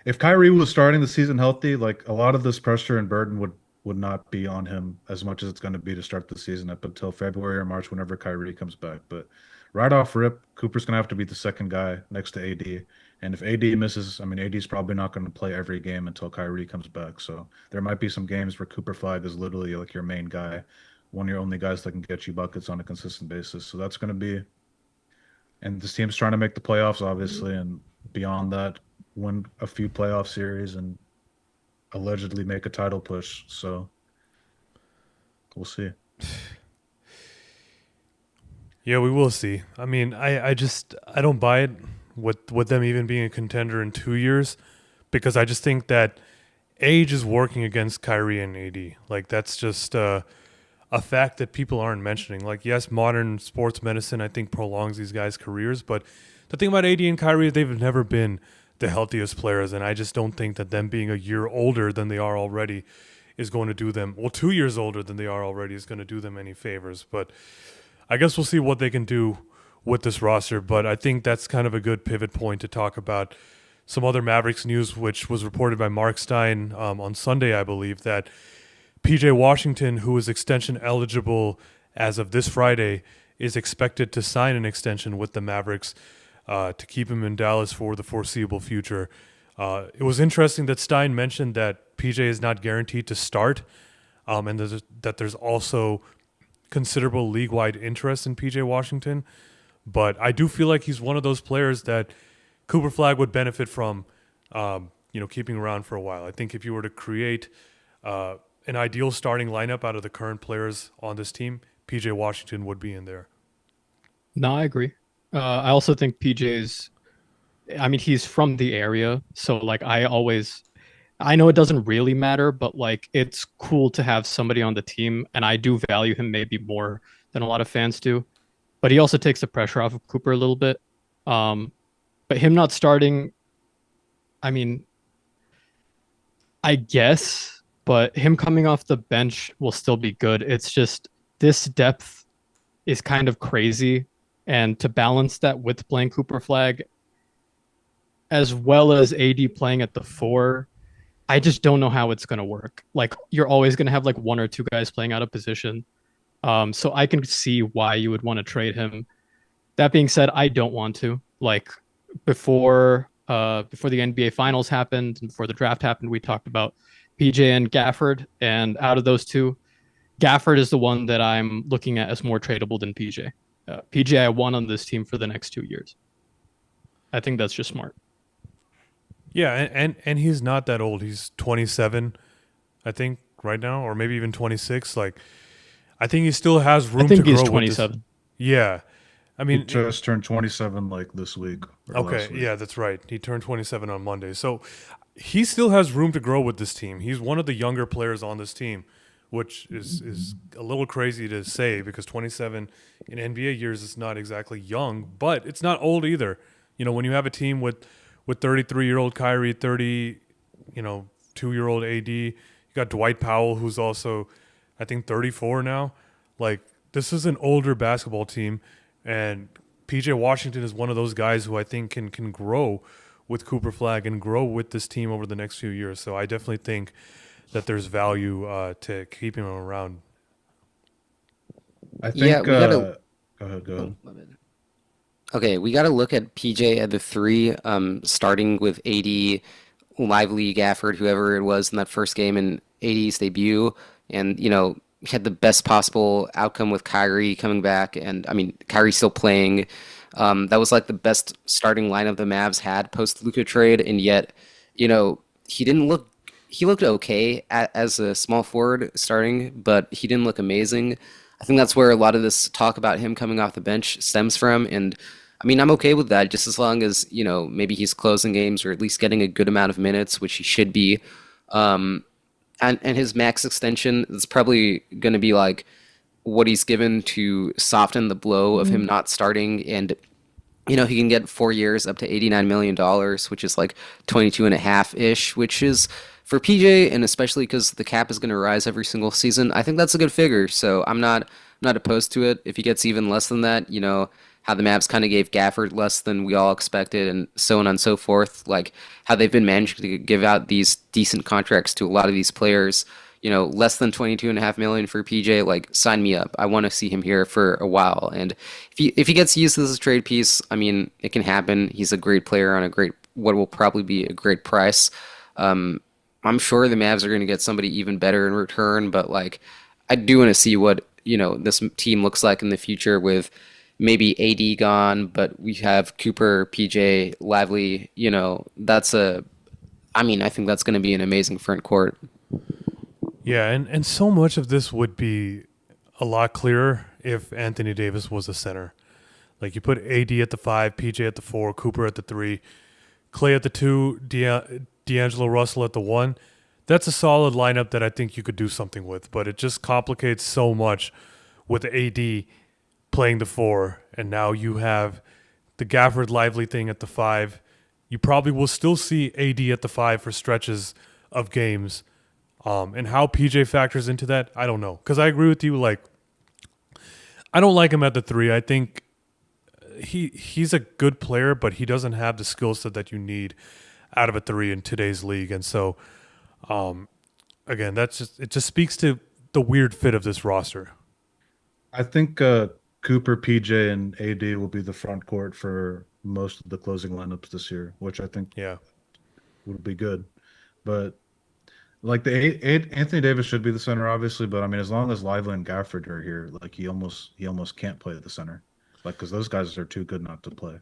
if Kyrie was starting the season healthy, like a lot of this pressure and burden would not be on him as much as it's going to be to start the season up until February or March whenever Kyrie comes back. But right off rip, Cooper's going to have to be the second guy next to AD. And if AD misses, I mean, AD's probably not going to play every game until Kyrie comes back. So there might be some games where Cooper Flag is literally like your main guy, one of your only guys that can get you buckets on a consistent basis. So that's going to be, and this team's trying to make the playoffs, obviously, and beyond that, win a few playoff series and allegedly make a title push. So we'll see. Yeah, we will see. I mean, I don't buy it with them even being a contender in 2 years, because I just think that age is working against Kyrie and AD. Like that's just a fact that people aren't mentioning. Like yes, modern sports medicine I think prolongs these guys' careers, but the thing about AD and Kyrie, they've never been the healthiest players, and I just don't think that them being a year older than they are already is going to do them, well, 2 years older than they are already is going to do them any favors. But I guess we'll see what they can do with this roster. But I think that's kind of a good pivot point to talk about some other Mavericks news, which was reported by Mark Stein on Sunday, I believe, that PJ Washington, who is extension eligible as of this Friday, is expected to sign an extension with the Mavericks to keep him in Dallas for the foreseeable future. It was interesting that Stein mentioned that PJ is not guaranteed to start, and that there's also considerable league-wide interest in PJ Washington. But I do feel like he's one of those players that Cooper Flag would benefit from, keeping around for a while. I think if you were to create an ideal starting lineup out of the current players on this team, PJ Washington would be in there. No, I agree. I also think PJ's, I mean, he's from the area. So, like, I know it doesn't really matter, but, like, it's cool to have somebody on the team. And I do value him maybe more than a lot of fans do. But he also takes the pressure off of Cooper a little bit. But him not starting, I mean, I guess, but him coming off the bench will still be good. It's just this depth is kind of crazy. And to balance that with playing Cooper Flag, as well as AD playing at the 4, I just don't know how it's going to work. Like, you're always going to have like one or two guys playing out of position. So I can see why you would want to trade him. That being said, I don't want to. Like, before the NBA Finals happened and before the draft happened, we talked about PJ and Gafford. And out of those two, Gafford is the one that I'm looking at as more tradable than PJ. PJ, I want on this team for the next 2 years. I think that's just smart. Yeah, and he's not that old. He's 27, I think, right now, or maybe even 26. Like, I think he still has room to grow. I think he's with 27. Yeah. I mean, He just turned 27 like this week. Okay, Last week. yeah, that's right. He turned 27 on Monday. So he still has room to grow with this team. He's one of the younger players on this team, which is a little crazy to say because 27 in NBA years is not exactly young, but it's not old either. You know, when you have a team with 33-year-old Kyrie, 2-year-old AD, you got Dwight Powell, who's also, I think, 34 now. Like, this is an older basketball team, and PJ Washington is one of those guys who I think can grow with Cooper Flag and grow with this team over the next few years. So I definitely think that there's value to keeping him around. I think. Yeah, we gotta. Go ahead. My bad. Okay, we got to look at PJ at the 3, starting with AD, Lively, Gafford, whoever it was in that first game in AD's debut, and had the best possible outcome with Kyrie coming back, and I mean Kyrie still playing. That was like the best starting lineup the Mavs had post Luka trade, and yet, he didn't look. He looked okay as a small forward starting, but he didn't look amazing. I think that's where a lot of this talk about him coming off the bench stems from, and I mean, I'm okay with that just as long as, maybe he's closing games or at least getting a good amount of minutes, which he should be. And his max extension is probably going to be like what he's given to soften the blow of him not starting. And, he can get 4 years up to $89 million, which is like 22 and a half-ish, which is for PJ, and especially because the cap is going to rise every single season. I think that's a good figure. So I'm not opposed to it. If he gets even less than that, how the Mavs kind of gave Gafford less than we all expected and so on and so forth, like how they've been managing to give out these decent contracts to a lot of these players, less than 22.5 million for PJ, like sign me up. I want to see him here for a while. And if he gets used as a trade piece, I mean, it can happen. He's a great player on what will probably be a great price. I'm sure the Mavs are going to get somebody even better in return, but like, I do want to see what, this team looks like in the future with maybe AD gone, but we have Cooper, PJ, Lively, I think that's going to be an amazing front court. Yeah, and so much of this would be a lot clearer if Anthony Davis was a center. Like you put AD at the 5, PJ at the 4, Cooper at the 3, Clay at the 2, D'Angelo Russell at the 1. That's a solid lineup that I think you could do something with, but it just complicates so much with AD playing the 4, and now you have the Gafford Lively thing at the 5. You probably will still see AD at the 5 for stretches of games. And how PJ factors into that, I don't know. Because I agree with you. Like, I don't like him at the 3. I think he's a good player, but he doesn't have the skill set that you need out of a 3 in today's league. And so, again, it just speaks to the weird fit of this roster. I think Cooper, PJ, and AD will be the front court for most of the closing lineups this year, which I think Yeah. would be good. But like Anthony Davis should be the center, obviously. But I mean, as long as Lively and Gafford are here, like he almost can't play at the center, like because those guys are too good not to play.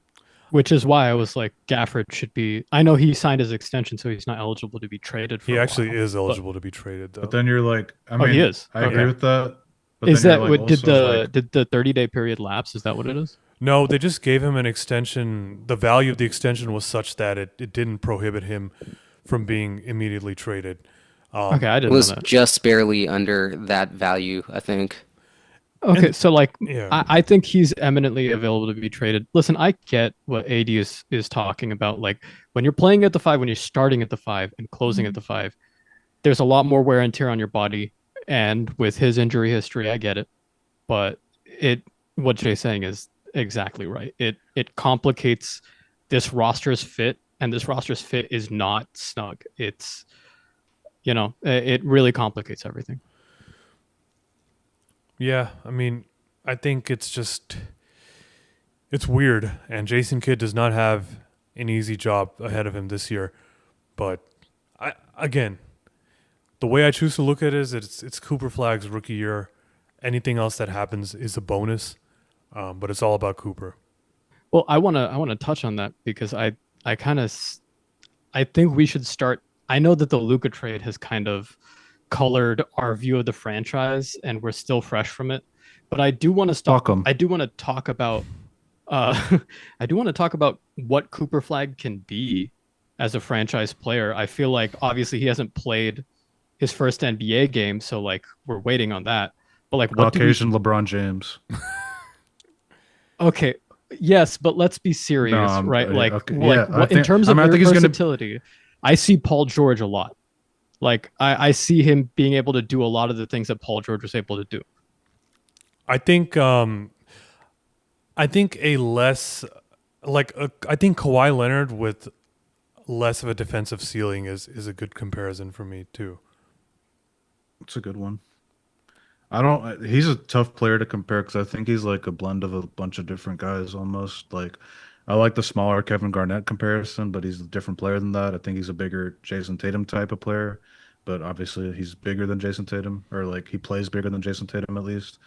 Which is why I was like, Gafford should be. I know he signed his extension, so he's not eligible to be traded for He a actually while, is but- eligible to be traded, though. But then you're like, I Oh, mean, he is. I agree Okay. with that. But Is then that you're what like did also, like, the 30-day period lapse? Is that what it is? No, they just gave him an extension. The value of the extension was such that it didn't prohibit him from being immediately traded. Okay, I It didn't know was that. just barely under that value, I think. Okay, And- so like Yeah. I think he's eminently available to be traded. Listen, I get what AD is talking about. Like when you're playing at the 5, when you're starting at the 5 and closing at the 5, there's a lot more wear and tear on your body. And with his injury history, I get it. But what Jay's saying is exactly right. It complicates this roster's fit, and this roster's fit is not snug. It's it really complicates everything. Yeah, I mean, I think it's weird, and Jason Kidd does not have an easy job ahead of him this year. But again, the way I choose to look at it is it's Cooper Flagg's rookie year. Anything else that happens is a bonus, but it's all about Cooper. Well, I wanna touch on that because I think we should start. I know that the Luka trade has kind of colored our view of the franchise, and we're still fresh from it. But I do want to stop. Fuck 'em. I do want to talk about. I do want to talk about what Cooper Flag can be as a franchise player. I feel like obviously he hasn't played his first NBA game, so like we're waiting on that. But like, what do we? Caucasian LeBron James. Okay, yes, but let's be serious, No, right? Like, okay. like Yeah, I what, in think- terms I of mean, I think he's gonna- versatility, I see Paul George a lot. Like, I see him being able to do a lot of the things that Paul George was able to do. I think a less I think Kawhi Leonard with less of a defensive ceiling is a good comparison for me too. It's a good one. He's a tough player to compare because I think he's like a blend of a bunch of different guys almost. Like, I like the smaller Kevin Garnett comparison, but he's a different player than that. I think he's a bigger Jason Tatum type of player, but obviously he's bigger than Jason Tatum, or like he plays bigger than Jason Tatum at least.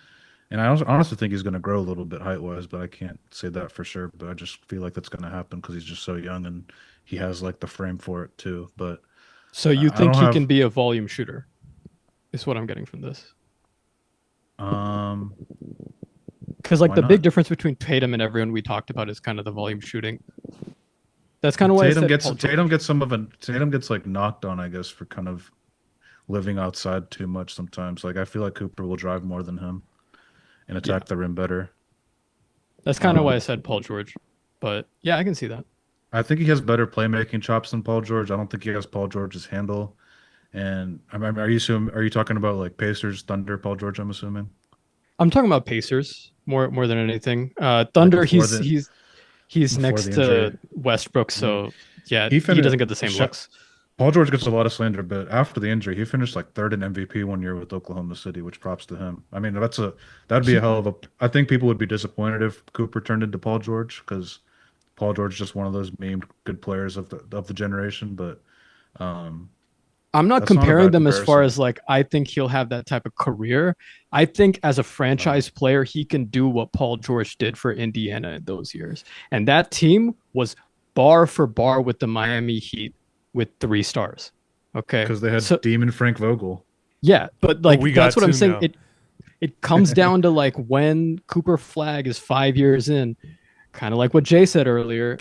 And I honestly think he's going to grow a little bit height wise, but I can't say that for sure. But I just feel like that's going to happen because he's just so young and he has like the frame for it too. But So you I think don't he have- can be a volume shooter? Is what I'm getting from this. um, Because like Why the big not? difference between Tatum and everyone we talked about is kind of the volume shooting. That's kind of why I said Paul George. Tatum gets like knocked on, I guess, for kind of living outside too much sometimes. Like I feel like Cooper will drive more than him and attack the rim better. That's kind of why I said Paul George. But yeah, I can see that. I think he has better playmaking chops than Paul George. I don't think he has Paul George's handle. And I mean, are you talking about like Pacers, Thunder, Paul George? I'm assuming. I'm talking about Pacers more than anything. Thunder, before he's before next the to injury. Westbrook, so yeah, He he finished- doesn't get the same Sha- looks. Paul George gets a lot of slander, but after the injury, he finished like third in MVP one year with Oklahoma City, which props to him. I mean, that'd be a hell of a. I think people would be disappointed if Cooper turned into Paul George because Paul George is just one of those memed good players of the generation. But I'm not That's not a comparing bad them as far comparison. as like I think he'll have that type of career. I think as a franchise player, he can do what Paul George did for Indiana in those years. And that team was bar for bar with the Miami Heat with 3 stars. Okay. because they had So- Demon Frank Vogel. Yeah, but like we that's got what I'm two saying. now. It comes down to like when Cooper Flag is 5 years in, kind of like what Jay said earlier,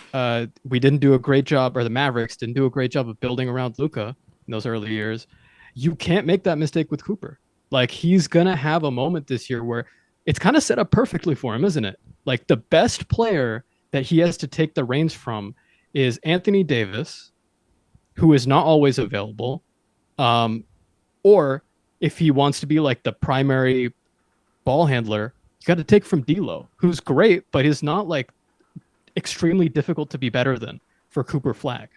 we didn't do a great job, or the Mavericks didn't do a great job of building around Luka in those early years. You can't make that mistake with Cooper. Like he's gonna have a moment this year where it's kind of set up perfectly for him, isn't it? Like the best player that he has to take the reins from is Anthony Davis, who is not always available. Or if he wants to be like the primary ball handler, you got to take from D'Lo, who's great, but is not like extremely difficult to be better than for Cooper Flag,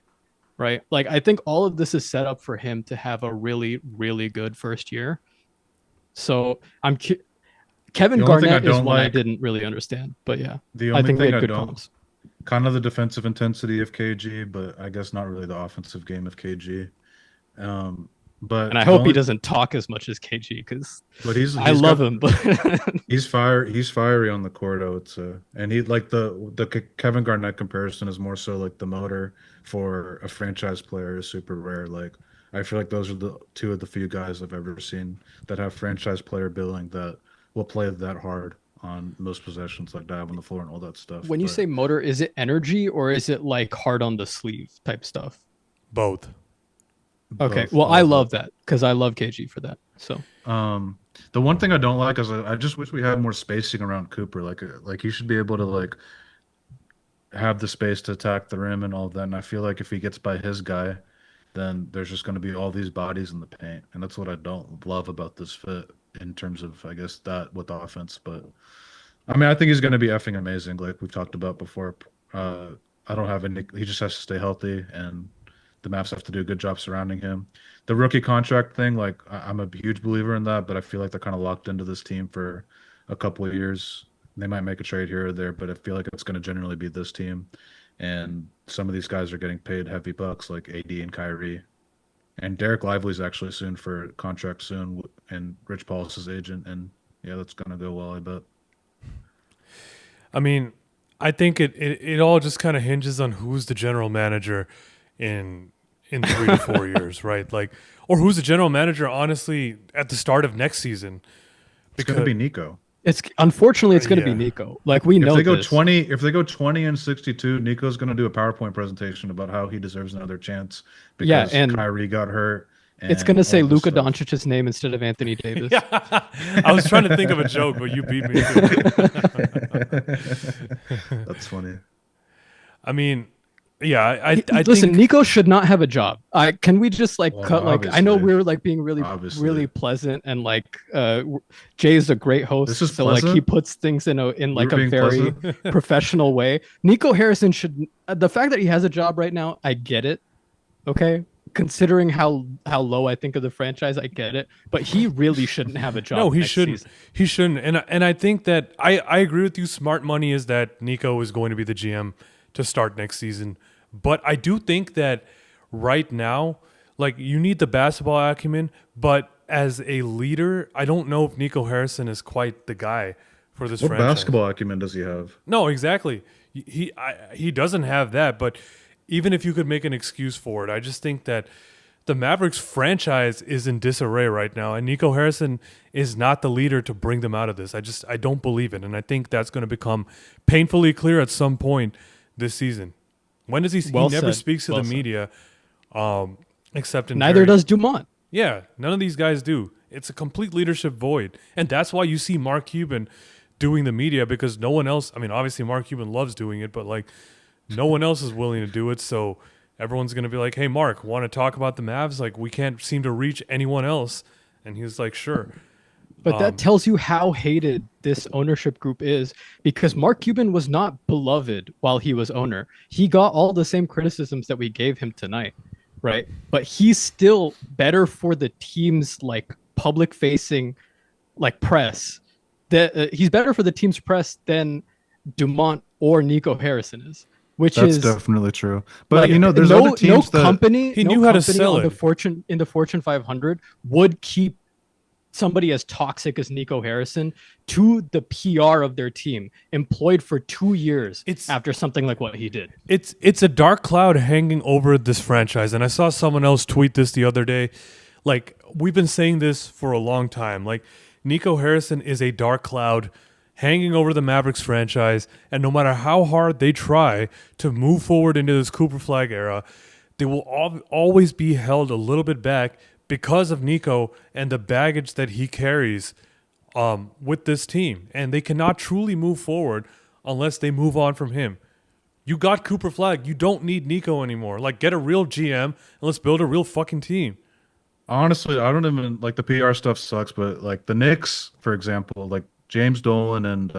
right? Like I think all of this is set up for him to have a really, really good first year. So Kevin Garnett is one I didn't really understand, but yeah, The I only think we thing had I good don't comps. kind of the defensive intensity of KG, but I guess not really the offensive game of KG. And I But the hope he only doesn't talk as much as KG because but he's I he's love got him, but he's fiery on the court, I would say. And he like the Kevin Garnett comparison is more so like the motor for a franchise player is super rare. Like I feel like those are the two of the few guys I've ever seen that have franchise player billing that will play that hard on most possessions, like dive on the floor and all that stuff. when you But say motor, is it energy or is it like hard on the sleeve type stuff? Both. Okay, both, well, all I of love it. that because I love KG for that. So The one thing I don't like is I just wish we had more spacing around Cooper. Like he should be able to like have the space to attack the rim and all of that. And I feel like if he gets by his guy, then there's just going to be all these bodies in the paint, and that's what I don't love about this fit in terms of I guess that with offense. But I mean, I think he's going to be effing amazing, like we've talked about before. Uh, I don't have any. He just has to stay healthy, and the Mavs have to do a good job surrounding him. The rookie contract thing, like I'm a huge believer in that, but I feel like they're kind of locked into this team for a couple of years. They might make a trade here or there, but I feel like it's going to generally be this team. And some of these guys are getting paid heavy bucks, like AD and Kyrie. And Derek Lively's actually soon for contract soon, and Rich Paul's his agent. And yeah, that's going to go well, I bet. I mean, I think it all just kind of hinges on who's the general manager in 3 to 4 years, right? Like, or who's the general manager, honestly, at the start of next season. It's going to be Nico. it's unfortunately it's going to Yeah. be Nico. Like we If know they go this. 20, if they go 20 and 62, Nico's going to do a PowerPoint presentation about how he deserves another chance Yeah, because and Kyrie got hurt. it's And going to say all this Luka stuff. Doncic's name instead of Anthony Davis. Yeah. I was trying to think of a joke, but you beat me to it. That's funny. I mean, yeah, I Listen, think Nico should not have a job. Can we just like Well, cut like I know obviously. we're like being really Obviously. really pleasant and like Jay is a great host, This is so like he pleasant? puts things in like were a being very pleasant? professional way. Nico Harrison should the fact that he has a job right now, I get it. Okay? Considering how low I think of the franchise, I get it, but he really shouldn't have a job. no, he next shouldn't. season. He shouldn't. And I think that I agree with you. Smart money is that Nico is going to be the GM to start next season. But I do think that right now, like you need the basketball acumen, but as a leader, I don't know if Nico Harrison is quite the guy for this What franchise. basketball acumen does he have? No, exactly. He doesn't have that, but even if you could make an excuse for it, I just think that the Mavericks franchise is in disarray right now, and Nico Harrison is not the leader to bring them out of this. I don't believe it, and I think that's going to become painfully clear at some point this season. When does he? Well He never said. speaks to Well the said. media, except in Neither very- does Dumont. Yeah, none of these guys do. It's a complete leadership void. And that's why you see Mark Cuban doing the media because no one else, I mean, obviously Mark Cuban loves doing it, but like no one else is willing to do it. So everyone's going to be like, hey, Mark, want to talk about the Mavs? Like, we can't seem to reach anyone else. And he was like, sure. But that tells you how hated this ownership group is because Mark Cuban was not beloved while he was owner. He got all the same criticisms that we gave him tonight, right? But he's still better for the team's like public facing like press. He's better for the team's press than Dumont or Nico Harrison is, which That's is definitely true. But like, you know, there's other teams that company He no knew how to company sell on it. the Fortune 500 would keep somebody as toxic as Nico Harrison to the PR of their team, employed for 2 years after something like what he did. It's a dark cloud hanging over this franchise. And I saw someone else tweet this the other day. Like, we've been saying this for a long time. Like, Nico Harrison is a dark cloud hanging over the Mavericks franchise, and no matter how hard they try to move forward into this Cooper Flag era, they will always be held a little bit back because of Nico and the baggage that he carries with this team. And they cannot truly move forward unless they move on from him. You got Cooper Flag. You don't need Nico anymore. Like, get a real GM and let's build a real fucking team. Honestly, I don't even like the PR stuff sucks, but like the Knicks, for example, like James Dolan and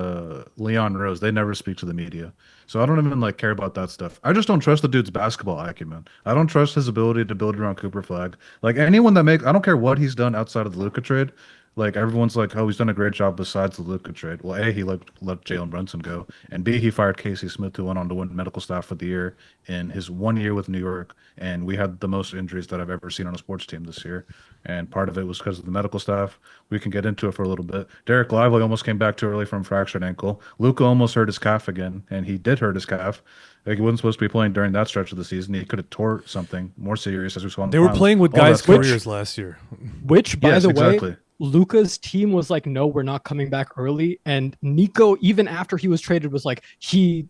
Leon Rose, they never speak to the media. So I don't even like care about that stuff. I just don't trust the dude's basketball acumen. I don't trust his ability to build around Cooper Flag. Like anyone that makes, I don't care what he's done outside of the Luka trade. Like everyone's like, oh, he's done a great job besides the Luka trade. Well, A, he let Jalen Brunson go, and B, he fired Casey Smith, who went on to win medical staff for the year in his 1 year with New York. And we had the most injuries that I've ever seen on a sports team this year. And part of it was because of the medical staff. We can get into it for a little bit. Derek Lively almost came back too early from a fractured ankle. Luka almost hurt his calf again, and he did hurt his calf. Like he wasn't supposed to be playing during that stretch of the season. He could have tore something more serious, as we saw in the They were finals. playing with All guys' that stuff. careers last year. Which, by Yes, the exactly. way, Luka's team was like, no, we're not coming back early. And Nico, even after he was traded, was like he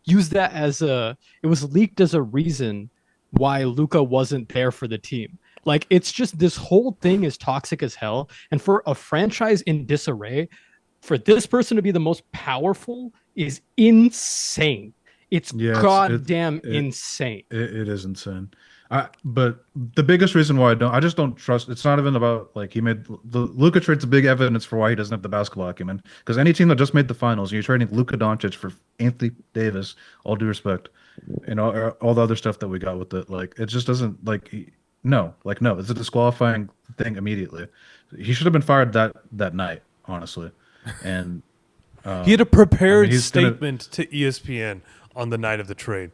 used that as it was leaked as a reason why Luka wasn't there for the team. Like it's just this whole thing is toxic as hell. And for a franchise in disarray, for this person to be the most powerful is insane. It's Yeah, goddamn insane. It is insane. But the biggest reason why I just don't trust. It's not even about like he made the Luka trade's a big evidence for why he doesn't have the basketball acumen. Because any team that just made the finals, and you're trading Luka Doncic for Anthony Davis, all due respect, and all the other stuff that we got with it, like it just doesn't no, it's a disqualifying thing immediately. He should have been fired that night, honestly. And He had a prepared he's gonna- statement to ESPN on the night of the trade.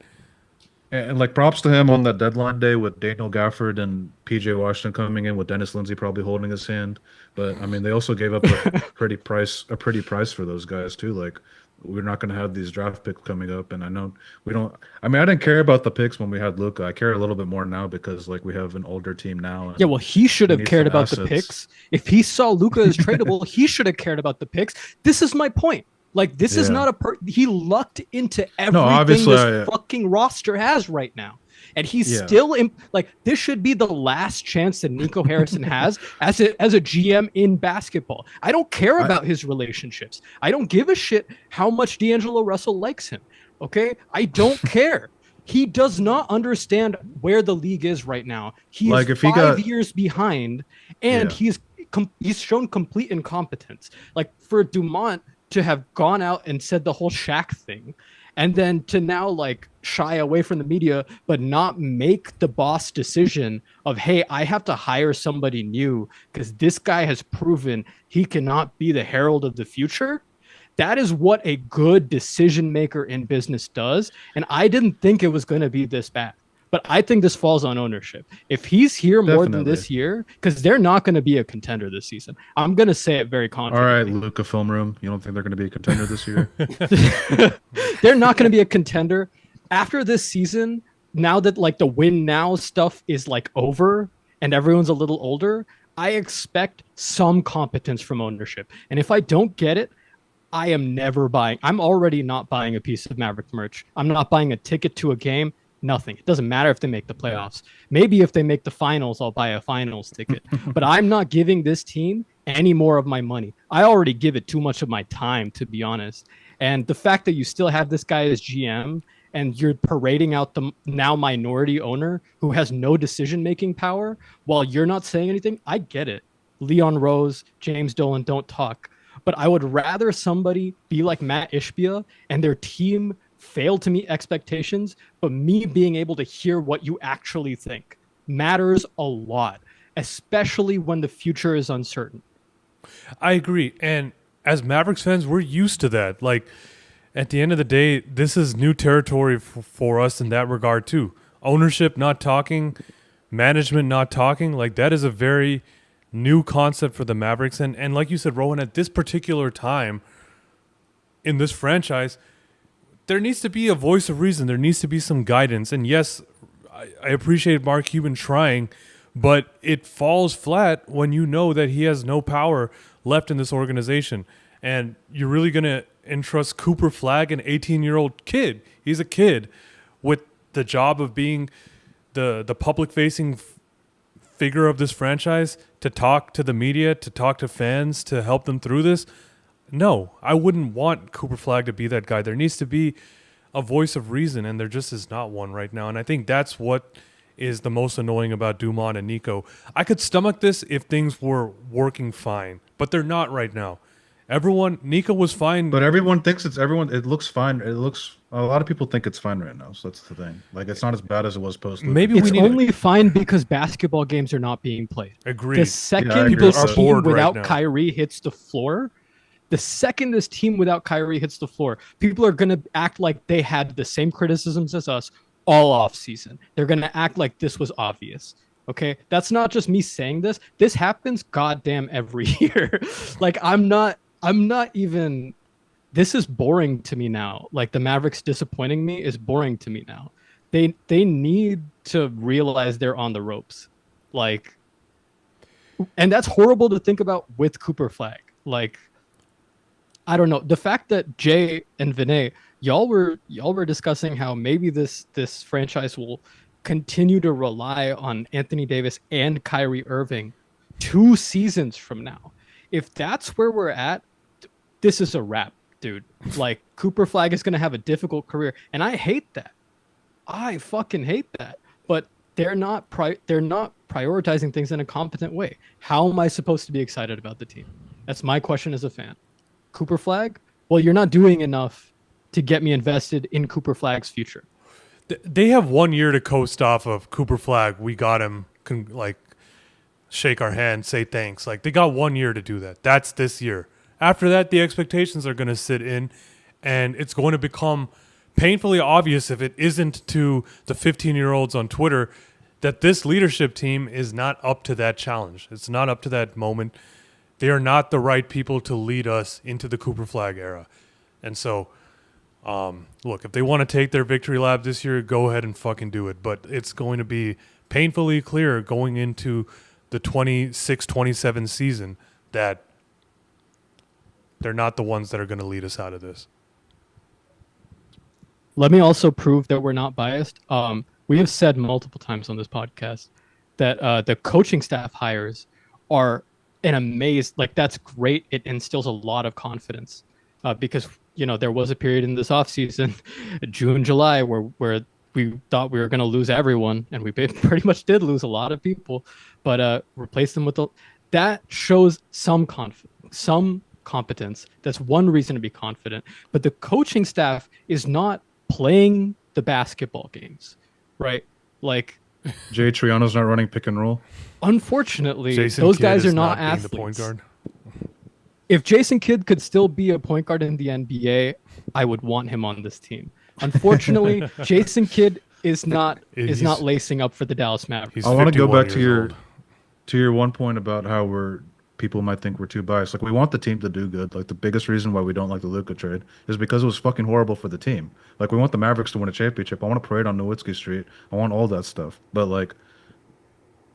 And like props to him on that deadline day with Daniel Gafford and PJ Washington coming in with Dennis Lindsey probably holding his hand. But I mean, they also gave up a pretty price for those guys too. Like we're not going to have these draft picks coming up, and I know we don't. I mean, I didn't care about the picks when we had Luka. I care a little bit more now because like we have an older team now. And Yeah, well, he should we have need cared some about the assets. picks. If he saw Luka as tradable, he should have cared about the picks. This is my point. Like, this is Yeah. not he lucked into everything obviously, this fucking roster has right now. And he's Yeah. still in, like, this should be the last chance that Nico Harrison has as a GM in basketball. I don't care about his relationships. I don't give a shit how much D'Angelo Russell likes him. Okay? I don't care. He does not understand where the league is right now. He Like, is if he 5 got- years behind, and Yeah. he's shown complete incompetence. Like, for Dumont to have gone out and said the whole Shaq thing, and then to now like shy away from the media, but not make the boss decision of, hey, I have to hire somebody new because this guy has proven he cannot be the herald of the future. That is what a good decision maker in business does. And I didn't think it was going to be this bad. But I think this falls on ownership. If he's here more than Definitely. this year, because they're not going to be a contender this season. I'm going to say it very All right, confidently. Luka Film Room. You don't think they're going to be a contender this year? They're not going to be a contender after this season. Now that like the win now stuff is like over and everyone's a little older, I expect some competence from ownership. And if I don't get it, I am never buying. I'm already not buying a piece of Maverick merch. I'm not buying a ticket to a game. Nothing. It doesn't matter if they make the playoffs. Maybe if they make the finals, I'll buy a finals ticket. But I'm not giving this team any more of my money. I already give it too much of my time, to be honest. And the fact that you still have this guy as GM and you're parading out the now minority owner who has no decision-making power while you're not saying anything, I get it. Leon Rose, James Dolan, don't talk. But I would rather somebody be like Matt Ishbia and their team fail to meet expectations, but me being able to hear what you actually think matters a lot, especially when the future is uncertain. I agree. And as Mavericks fans, we're used to that. Like, at the end of the day, this is new territory for us in that regard, too. Ownership not talking, management not talking, like, that is a very new concept for the Mavericks. And like you said, Rowan, at this particular time in this franchise, there needs to be a voice of reason. There needs to be some guidance. And yes, I appreciate Mark Cuban trying, but it falls flat when you know that he has no power left in this organization. And you're really going to entrust Cooper Flagg, an 18-year-old kid. He's a kid with the job of being the public-facing figure of this franchise, to talk to the media, to talk to fans, to help them through this. No, I wouldn't want Cooper Flagg to be that guy. There needs to be a voice of reason, and there just is not one right now. And I think that's what is the most annoying about Dumont and Nico. I could stomach this if things were working fine, but they're not right now. Nico was fine. But everyone thinks it looks fine. A lot of people think it's fine right now. So that's the thing. Like, it's not as bad as it was post. Maybe it's only fine because basketball games are not being played. Agreed. The second People this are team bored without right now. Kyrie hits the floor, people are going to act like they had the same criticisms as us all off season. They're going to act like this was obvious. Okay, that's not just me saying this. This happens goddamn every year. Like, I'm not even. This is boring to me now. Like, the Mavericks disappointing me is boring to me now. They need to realize they're on the ropes. Like, and that's horrible to think about with Cooper Flagg. Like, I don't know. The fact that Jay and Vinay, y'all were discussing how maybe this franchise will continue to rely on Anthony Davis and Kyrie Irving 2 seasons from now. If that's where we're at, this is a wrap, dude. Like, Cooper Flagg is going to have a difficult career, and I hate that. I fucking hate that. But they're not prioritizing things in a competent way. How am I supposed to be excited about the team? That's my question as a fan. Cooper Flagg? Well, you're not doing enough to get me invested in Cooper Flagg's future. They have 1 year to coast off of Cooper Flagg. We got him, shake our hand, say thanks. Like, they got 1 year to do that. That's this year. After that, the expectations are going to sit in, and it's going to become painfully obvious, if it isn't to the 15-year-olds on Twitter, that this leadership team is not up to that challenge. It's not up to that moment. They are not the right people to lead us into the Cooper Flagg era. And so, look, if they want to take their victory lap this year, go ahead and fucking do it. But it's going to be painfully clear going into the 26-27 season that they're not the ones that are going to lead us out of this. Let me also prove that we're not biased. We have said multiple times on this podcast that the coaching staff hires are that's great. It instills a lot of confidence because, there was a period in this offseason, June, July, where we thought we were going to lose everyone, and we pretty much did lose a lot of people, but replace them with that shows some competence. That's one reason to be confident. But the coaching staff is not playing the basketball games, right? Like, Jay Triano's not running pick and roll. Unfortunately, Jason those Kidd guys is are not being athletes. the point guard. If Jason Kidd could still be a point guard in the NBA, I would want him on this team. Unfortunately, Jason Kidd is not lacing up for the Dallas Mavericks. I want to go 51 back to years your one point about how people might think we're too biased. Like, we want the team to do good. Like, the biggest reason why we don't like the Luka trade is because it was fucking horrible for the team. Like, we want the Mavericks to win a championship. I want to parade on Nowitzki Street. I want all that stuff. But, like,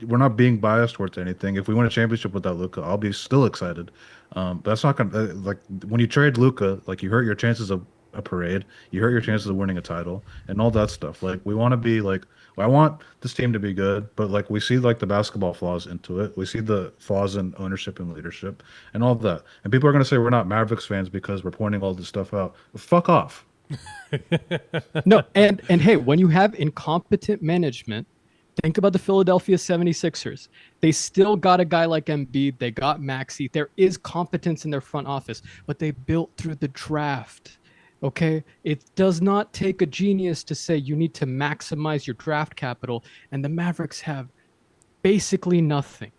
we're not being biased towards anything. If we win a championship without Luka, I'll be still excited. But that's not going to, like, when you trade Luka, like, you hurt your chances of a parade. You hurt your chances of winning a title and all that stuff. Like, we want to be, like, I want this team to be good, but, like, we see, like, the basketball flaws into it. We see the flaws in ownership and leadership and all of that. And people are going to say we're not Mavericks fans because we're pointing all this stuff out. Well, fuck off. No, and hey, when you have incompetent management, think about the Philadelphia 76ers. They still got a guy like Embiid. They got Maxey. There is competence in their front office, but they built through the draft. Okay, it does not take a genius to say you need to maximize your draft capital, and the Mavericks have basically nothing.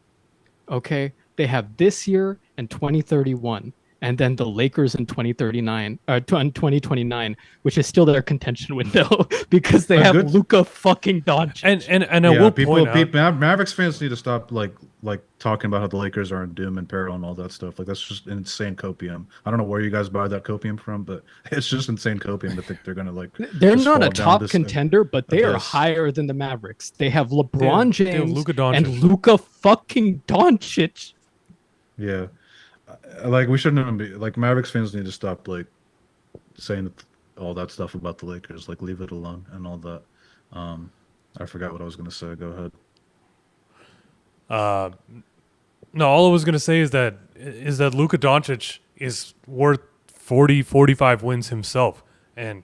Okay, they have this year and 2031, and then the Lakers in 2029, which is still their contention window because they have good. Luka fucking Doncic. And I will point out, Mavericks fans need to stop like talking about how the Lakers are in doom and peril and all that stuff. Like, that's just insane copium. I don't know where you guys buy that copium from, but it's just insane copium to think they're gonna They're just not a fall down top this contender, but they are abyss. higher than the Mavericks. They have LeBron They have James Luka Doncic. and Luka fucking Doncic. Yeah. like we shouldn't even be like Mavericks fans need to stop like saying all that stuff about the Lakers. Like leave it alone and all that. Um, I forgot what I was gonna say. Go ahead. Uh, no, all I was gonna say is that Luka Doncic is worth 40, 45 wins himself, and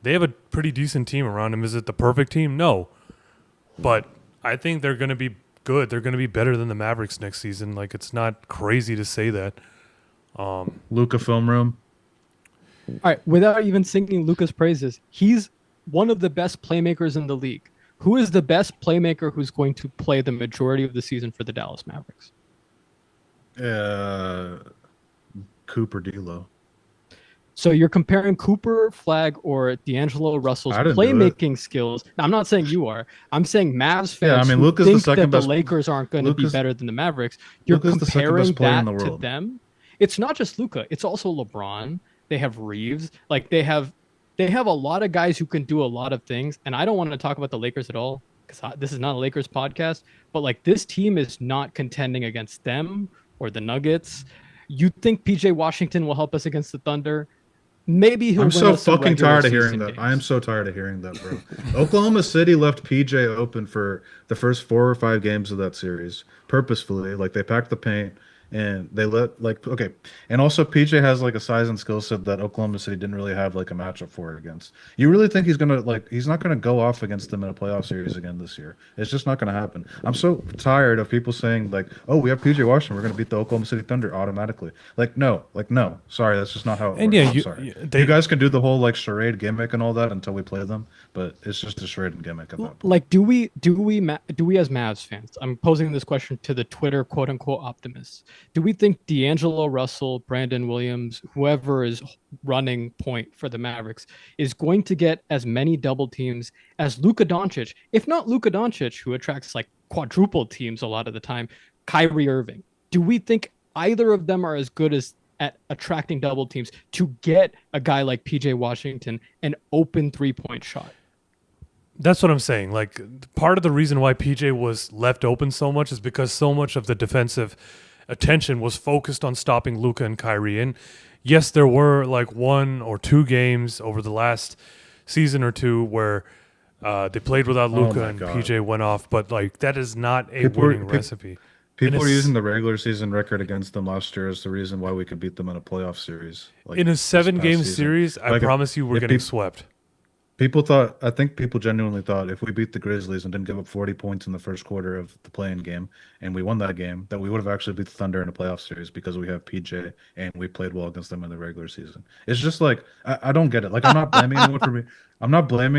they have a pretty decent team around him. Is it the perfect team? No, but I think they're gonna be good. They're gonna be better than the Mavericks next season. Like it's not crazy to say that. Luca film room. All right, without even singing Luca's praises, he's one of the best playmakers in the league. Who is the best playmaker who's going to play the majority of the season for the Dallas Mavericks? Uh, Cooper D'Lo. So you're comparing Cooper Flag or D'Angelo Russell's I didn't do it. playmaking skills. Now, I'm not saying you are. I'm saying Mavs Yeah, I fans mean who Luca's the think second that the best. Lakers aren't going to be Luca's better than the Mavericks. You're Luca's the second comparing best player in that the to world. them. It's not just Luca. It's also LeBron. They have Reeves. Like they have a lot of guys who can do a lot of things. And I don't want to talk about the Lakers at all because this is not a Lakers podcast. But like this team is not contending against them or the Nuggets. You think PJ Washington will help us against the Thunder? Maybe he'll I'm win so us some fucking regular tired of hearing season that. I am games. so tired of hearing that, bro. Oklahoma City left PJ open for the first 4 or 5 games of that series purposefully. Like they packed the paint and they let like okay. And also PJ has like a size and skill set that Oklahoma City didn't really have like a matchup for it against. You really think he's not gonna go off against them in a playoff series again this year? It's just not gonna happen. I'm so tired of people saying like, "Oh, we have PJ Washington. We're gonna beat the Oklahoma City Thunder automatically." Like no. Sorry, that's just not how it And works. yeah, I'm sorry. You they guys can do the whole like charade gimmick and all that until we play them, but it's just a charade and gimmick at that point. Like, do we as Mavs fans? I'm posing this question to the Twitter quote unquote optimists. Do we think D'Angelo Russell, Brandon Williams, whoever is running point for the Mavericks, is going to get as many double teams as Luka Doncic? If not Luka Doncic, who attracts like quadruple teams a lot of the time, Kyrie Irving. Do we think either of them are as good as at attracting double teams to get a guy like PJ Washington an open 3-point shot? That's what I'm saying. Like part of the reason why PJ was left open so much is because so much of the defensive attention was focused on stopping Luka and Kyrie. And yes, there were like 1 or 2 games over the last season or two where they played without Oh Luka my and God. PJ went off, but like that is not a People are, winning pe- recipe. In a, People are s- using the regular season record against them last year as the reason why we could beat them in a playoff series, like in a this past 7 game season. series, I Like promise you we're if getting people swept. People thought, I think people genuinely thought if we beat the Grizzlies and didn't give up 40 points in the first quarter of the playing game and we won that game, that we would have actually beat the Thunder in a playoff series because we have PJ and we played well against them in the regular season. It's just like I don't get it. Like I'm not blaming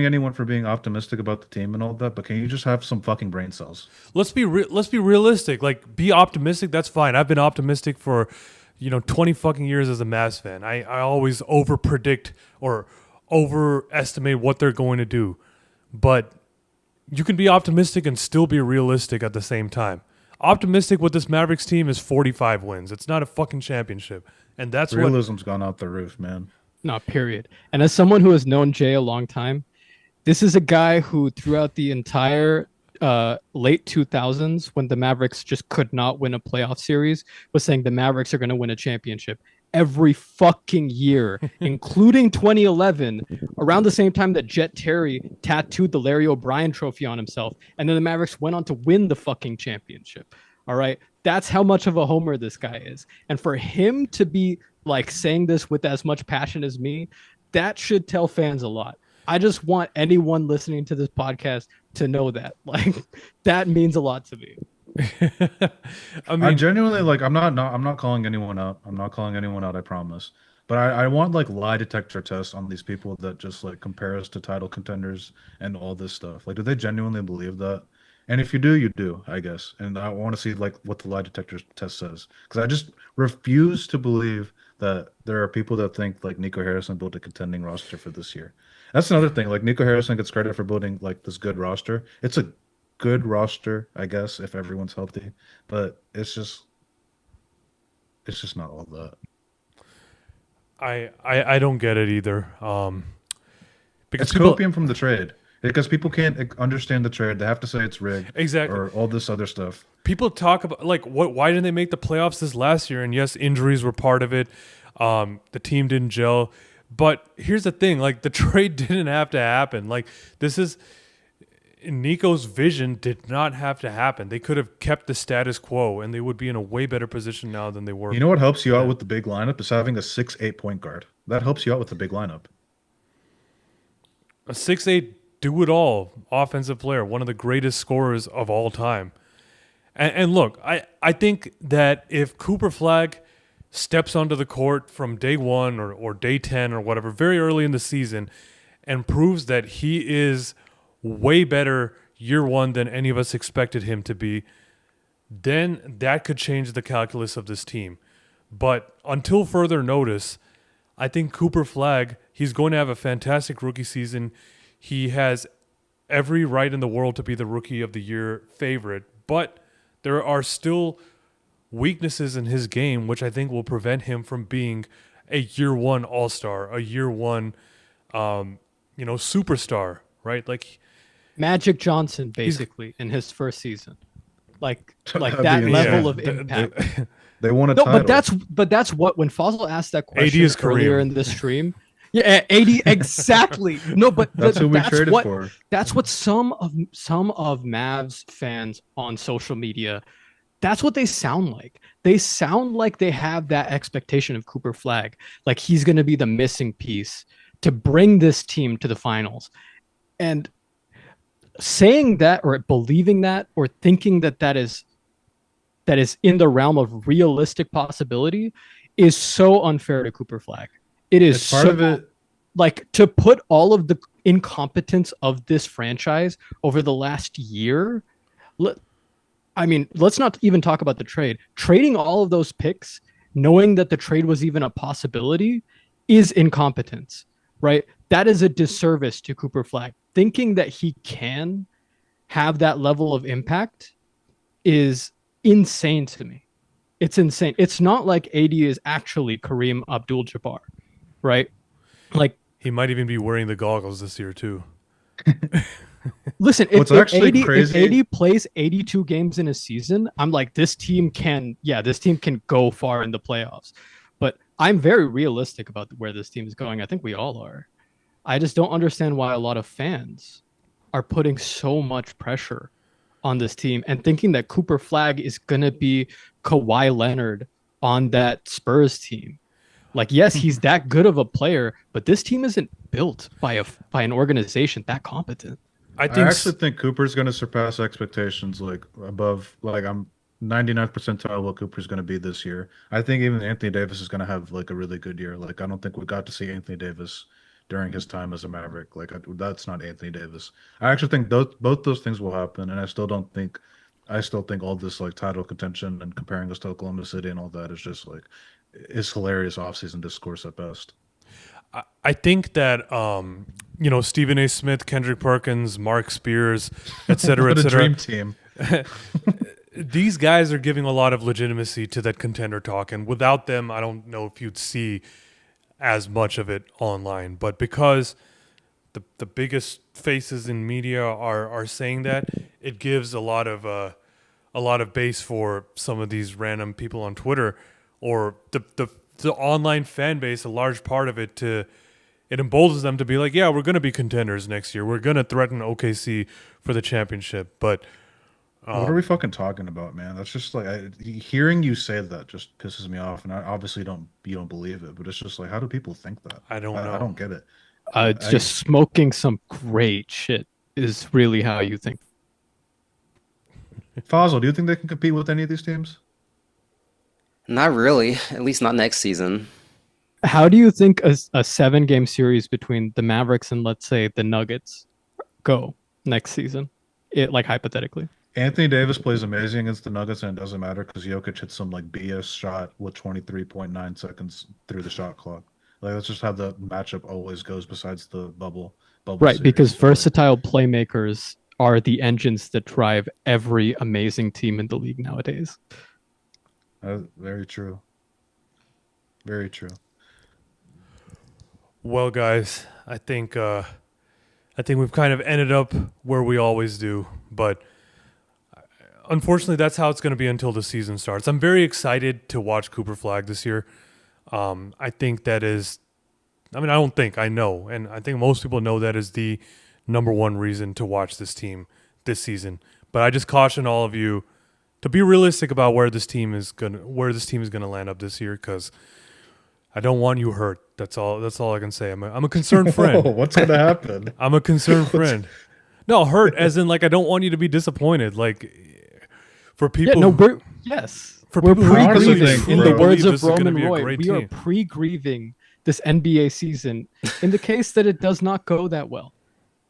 anyone for being optimistic about the team and all that, but can you just have some fucking brain cells? Let's be realistic. Like be optimistic, that's fine. I've been optimistic for 20 fucking years as a Mavs fan. I always over predict or overestimate what they're going to do. But you can be optimistic and still be realistic at the same time. Optimistic with this Mavericks team is 45 wins. It's not a fucking championship. And that's what Realism's gone out the roof, man. No, period. And as someone who has known Jay a long time, this is a guy who, throughout the entire late 2000s, when the Mavericks just could not win a playoff series, was saying the Mavericks are going to win a championship every fucking year, including 2011, around the same time that Jet Terry tattooed the Larry O'Brien trophy on himself. And then the Mavericks went on to win the fucking championship. All right. That's how much of a homer this guy is. And for him to be like saying this with as much passion as me, that should tell fans a lot. I just want anyone listening to this podcast to know that. Like that means a lot to me. I I mean, genuinely like I'm not calling anyone out. I'm not calling anyone out, I promise. But I want like lie detector tests on these people that just like compare us to title contenders and all this stuff. Like, do they genuinely believe that? And if you do, you do, I guess. And I want to see like what the lie detector test says. Because I just refuse to believe that there are people that think like Nico Harrison built a contending roster for this year. That's another thing. Like Nico Harrison gets credit for building like this good roster. It's a good roster, I guess, if everyone's healthy. But it's just not all that. I don't get it either. Because It's people copium from the trade. because people can't understand the trade. They have to say it's rigged Exactly. or all this other stuff. People talk about like what why didn't they make the playoffs this last year? And yes, injuries were part of it. The team didn't gel. But here's the thing, like the trade didn't have to happen. Like this is Nico's vision did not have to happen. They could have kept the status quo and they would be in a way better position now than they were. You know what helps you out Yeah. with the big lineup is having a 6'8" point guard. That helps you out with the big lineup. A 6'8" do it all offensive player, one of the greatest scorers of all time. And look, I think that if Cooper Flag steps onto the court from day one or day 10 or whatever, very early in the season, and proves that he is way better year one than any of us expected him to be, then that could change the calculus of this team. But until further notice, I think Cooper Flag, he's going to have a fantastic rookie season. He has every right in the world to be the rookie of the year favorite, but there are still weaknesses in his game, which I think will prevent him from being a year one all-star, a year one, superstar, right? Like Magic Johnson, basically, in his first season. Like That'd that be level insane. of impact. They won a No, title. but that's what when Fossil asked that question is earlier Kareem. in this stream. Yeah, 80 exactly. No, but That's who we traded what for. that's what some of Mavs fans on social media, that's what they sound like. They sound like they have that expectation of Cooper Flag, like he's going to be the missing piece to bring this team to the finals. And saying that or believing that or thinking that is in the realm of realistic possibility is so unfair to Cooper Flag. It is It's part so, of it. like to put all of the incompetence of this franchise over the last year. I mean, let's not even talk about the trade. Trading all of those picks, knowing that the trade was even a possibility, is incompetence, right? That is a disservice to Cooper Flag. Thinking that he can have that level of impact is insane to me. It's insane. It's not like AD is actually Kareem Abdul-Jabbar, right? Like, he might even be wearing the goggles this year too. listen, What's actually crazy- if AD plays 82 games in a season, I'm like, this team can go far in the playoffs. But I'm very realistic about where this team is going. I think we all are. I just don't understand why a lot of fans are putting so much pressure on this team and thinking that Cooper Flag is going to be Kawhi Leonard on that Spurs team. Like, yes, he's that good of a player, but this team isn't built by an organization that competent. I actually think Cooper's going to surpass expectations, like above. Like I'm 99th percentile what Cooper's going to be this year. I think even Anthony Davis is going to have like a really good year. Like I don't think we got to see Anthony Davis during his time as a Maverick. Like that's not Anthony Davis. I actually think both those things will happen, and I still think all this like title contention and comparing us to Oklahoma City and all that is just like is hilarious offseason discourse at best. I think that Stephen A. Smith, Kendrick Perkins, Mark Spears, et cetera, What et a cetera. dream team. These guys are giving a lot of legitimacy to that contender talk, and without them, I don't know if you'd see as much of it online. But because the biggest faces in media are saying that, it gives a lot of base for some of these random people on Twitter or the online fan base. A large part of it it emboldens them to be like, yeah, we're going to be contenders next year. We're going to threaten OKC for the championship. But What are we fucking talking about, man? That's just like hearing you say that just pisses me off, and I obviously you don't believe it, but it's just like, how do people think that? I don't know. I don't get it. Just smoking some great shit is really how you think. Fossil, do you think they can compete with any of these teams? Not really, at least not next season. How do you think a 7-game series between the Mavericks and, let's say, the Nuggets go next season? It, like, hypothetically. Anthony Davis plays amazing against the Nuggets, and it doesn't matter because Jokic hit some like BS shot with 23.9 seconds through the shot clock. Like that's just how the matchup always goes. Besides the bubble Right, series. because So, like, versatile playmakers are the engines that drive every amazing team in the league nowadays. very true. Very true. Well, guys, I think I think we've kind of ended up where we always do, but unfortunately, that's how it's going to be until the season starts. I'm very excited to watch Cooper Flag this year. I think that is, I mean, I don't think, I know, and I think most people know that is the number one reason to watch this team this season. But I just caution all of you to be realistic about where this team is gonna land up this year, because I don't want you hurt. That's all. That's all I can say. I'm a concerned Oh, friend. what's gonna happen? I'm a concerned friend. No, hurt as in like I don't want you to be disappointed. Like for Yeah, people, no, yes. for We're people who honestly pre-grieving. think, In bro, the words this of is gonna Roman be a Roy, great we are team. pre-grieving this NBA season in the case that it does not go that well.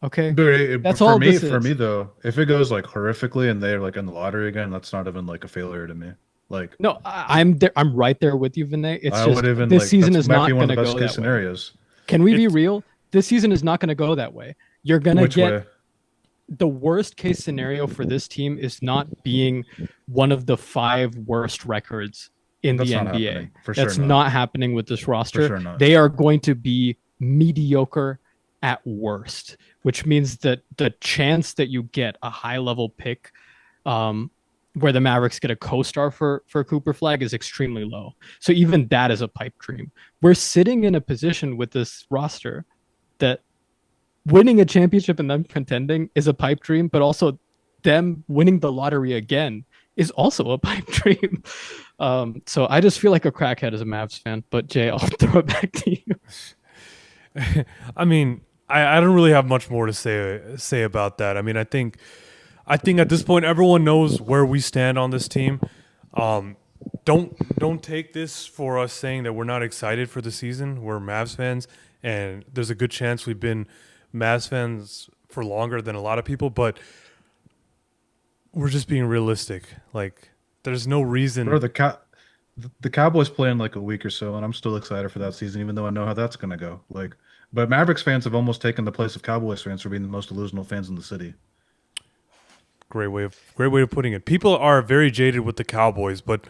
Okay, But that's for all me, this is. though, if it goes like horrifically and they're like in the lottery again, that's not even like a failure to me. Like No, I'm there. I'm right there with you, Vinay. It's I would just even this like season that's is might be not one going of to the best go case that way. scenarios. Can we be It's real? This season is not going to go that way. You're going to Which get way? the worst case scenario for this team is not being one of the 5 worst records in the That's not NBA. happening. For sure That's not. not happening with this For roster. sure not. They are going to be mediocre at worst, which means that the chance that you get a high level pick where the Mavericks get a co-star for Cooper Flag is extremely low. So even that is a pipe dream. We're sitting in a position with this roster that winning a championship and them contending is a pipe dream, but also them winning the lottery again is also a pipe dream. So I just feel like a crackhead as a Mavs fan. But Jay, I'll throw it back to you. I mean, I don't really have much more to say about that. I mean, I think at this point everyone knows where we stand on this team. Don't take this for us saying that we're not excited for the season. We're Mavs fans, and there's a good chance we've been Mavs fans for longer than a lot of people, but we're just being realistic. Like, there's no reason. Bro, the Cowboys play in like a week or so, and I'm still excited for that season, even though I know how that's gonna go. Like, but Mavericks fans have almost taken the place of Cowboys fans for being the most delusional fans in the city. Great way of putting it. People are very jaded with the Cowboys, but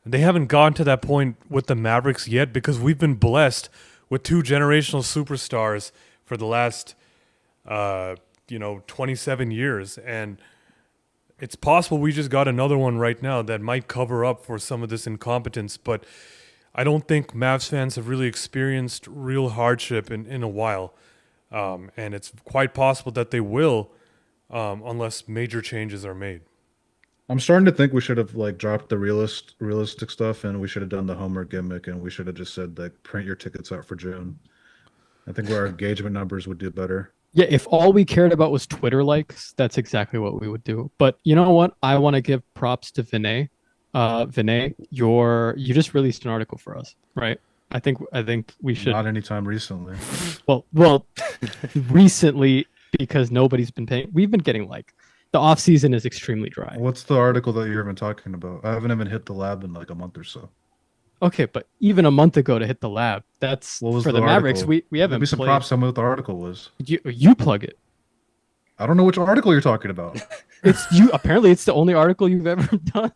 they haven't gotten to that point with the Mavericks yet because we've been blessed with 2 generational superstars for the last 27 years, and it's possible we just got another one right now that might cover up for some of this incompetence, but I don't think Mavs fans have really experienced real hardship in a while. And it's quite possible that they will unless major changes are made. I'm starting to think we should have like dropped the realistic stuff, and we should have done the Homer gimmick, and we should have just said like print your tickets out for June. I think our engagement numbers would do better. Yeah, if all we cared about was Twitter likes, that's exactly what we would do. But you know what? I want to give props to Vinay. Vinay, you just released an article for us, right? I think we should. Not anytime recently. Well, recently because nobody's been paying. We've been getting like the off season is extremely dry. What's the article that you're even talking about? I haven't even hit the lab in like a month or so. Okay, but even a month ago to hit the lab, that's What was for the Mavericks. article? We haven't Maybe some played. props on what the article was. You plug it. I don't know which article you're talking about. It's you. Apparently, it's the only article you've ever done.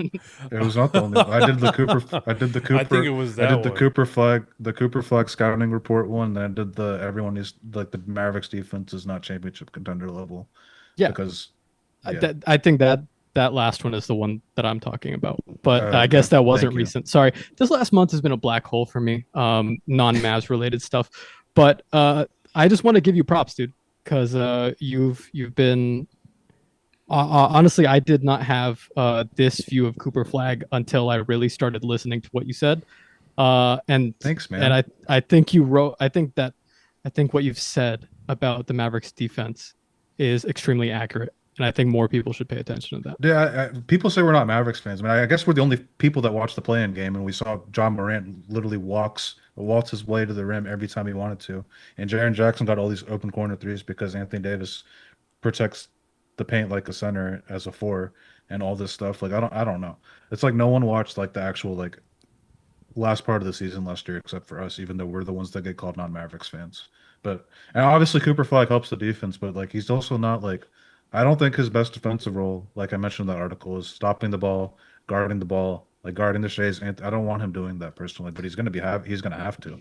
It was not the only. I did the Cooper. I did the Cooper. I think it was I that did the one. Cooper Flag scouting report one. Then I did the everyone is like the Mavericks defense is not championship contender level. Yeah. Because I think that last one is the one that I'm talking about. But I Okay. guess that wasn't Thank you. recent. Sorry. This last month has been a black hole for me. Non-Mavs related stuff. But I just want to give you props, dude, because you've been honestly, I did not have this view of Cooper Flag until I really started listening to what you said. And Thanks, man. And I think you wrote. I think what you've said about the Mavericks defense is extremely accurate. And I think more people should pay attention to that. Yeah, people say we're not Mavericks fans. I mean, I guess we're the only people that watch the play-in game, and we saw John Morant literally waltz his way to the rim every time he wanted to, and Jaren Jackson got all these open corner threes because Anthony Davis protects the paint like a center as a 4, and all this stuff. Like I don't know. It's like no one watched like the actual like last part of the season last year except for us, even though we're the ones that get called non-Mavericks fans. But and obviously Cooper Flag helps the defense, but like he's also not like. I don't think his best defensive role, like I mentioned in that article, is stopping the ball, guarding the ball, like guarding the Shays. And I don't want him doing that personally, but he's gonna have to.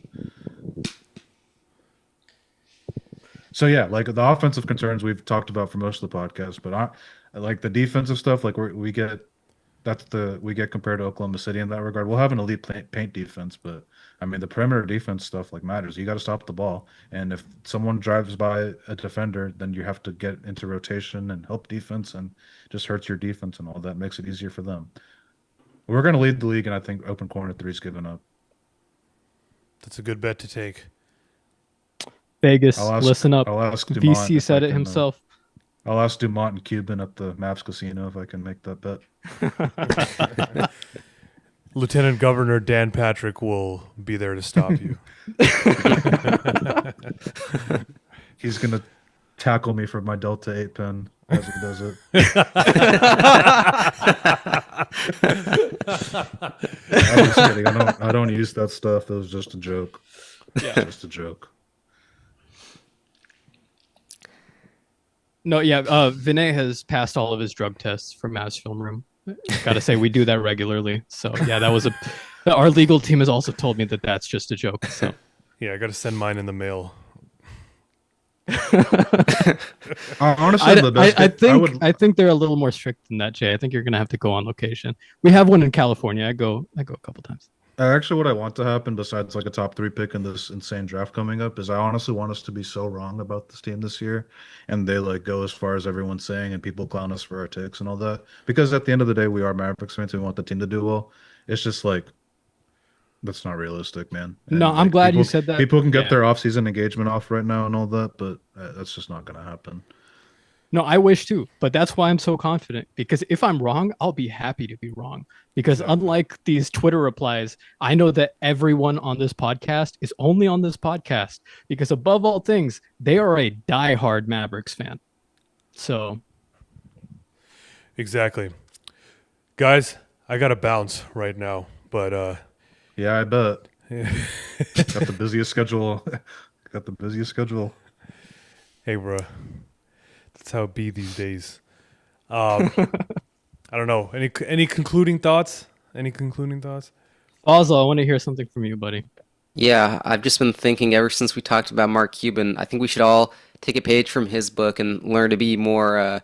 So yeah, like the offensive concerns we've talked about for most of the podcast, but I like the defensive stuff. Like we get we get compared to Oklahoma City in that regard. We'll have an elite paint defense, but I mean the perimeter defense stuff like matters. You got to stop the ball, and if someone drives by a defender, then you have to get into rotation and help defense, and just hurts your defense and all that makes it easier for them. We're going to lead the league, and I think open corner three's given up. That's a good bet to take. Vegas, listen up. I'll ask Dumont VC if I said it can, himself. I'll ask Dumont and Cuban at the Maps Casino if I can make that bet. Lieutenant Governor Dan Patrick will be there to stop you. He's gonna tackle me for my Delta 8 pen as he does it. I'm just kidding. I don't use that stuff. It was just a joke. Yeah. Just a joke. No, yeah. Vinay has passed all of his drug tests for Mavs Film Room. Got to say, we do that regularly. So yeah, that was our legal team has also told me that that's just a joke. So Yeah, I got to send mine in the mail. Honestly, the best. I think they're a little more strict than that, Jay. I think you're gonna have to go on location. We have one in California. I go a couple times. Actually, what I want to happen, besides like a top 3 pick in this insane draft coming up, is I honestly want us to be so wrong about this team this year, and they like go as far as everyone's saying, and people clown us for our takes and all that. Because at the end of the day, we are Mavericks fans. And we want the team to do well. It's just like that's not realistic, man. And, No, I'm like, glad you said that. People can get Yeah. their off-season engagement off right now and all that, but that's just not going to happen. No, I wish too, but that's why I'm so confident. Because if I'm wrong, I'll be happy to be wrong. Because unlike these Twitter replies, I know that everyone on this podcast is only on this podcast because above all things, they are a diehard Mavericks fan. So Exactly. Guys, I got to bounce right now, but Yeah, I bet. Got the busiest schedule. Got the busiest schedule. hey, bro. That's how it be these days. I don't know. Any concluding thoughts? Any concluding thoughts? Fazla, I want to hear something from you, buddy. Yeah, I've just been thinking ever since we talked about Mark Cuban. I think we should all take a page from his book and learn to be more,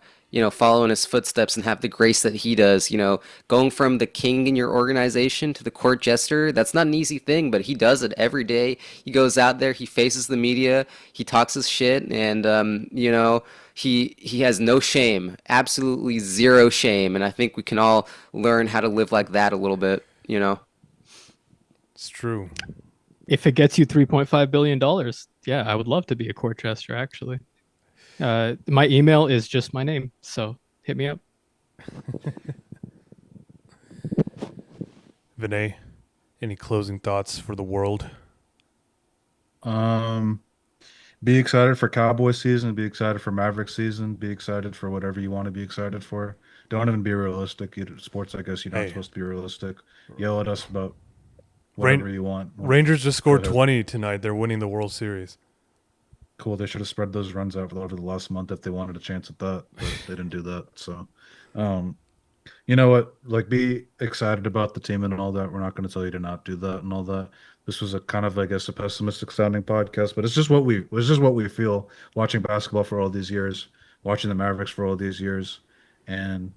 follow in his footsteps and have the grace that he does. Going from the king in your organization to the court jester, that's not an easy thing, but he does it every day. He goes out there, he faces the media, he talks his shit, and, he has no shame, absolutely zero shame. And I think we can all learn how to live like that a little bit. It's true. If it gets you $3.5 billion, yeah, I would love to be a court jester, actually. My email is just my name, so hit me up. Vinay, any closing thoughts for the world? Be excited for Cowboys season. Be excited for Mavericks season. Be excited for whatever you want to be excited for. Don't even be realistic. Sports, I guess you're not Hey. supposed to be realistic. Yell at us about Rain- whatever you want. Rangers just scored Go ahead. 20 tonight. They're winning the World Series. Cool. They should have spread those runs out over the last month if they wanted a chance at that, but they didn't do that. So, you know what? Like, be excited about the team and all that. We're not going to tell you to not do that and all that. This was a kind of, I guess, a pessimistic sounding podcast, but it's just what we feel watching basketball for all these years, watching the Mavericks for all these years, and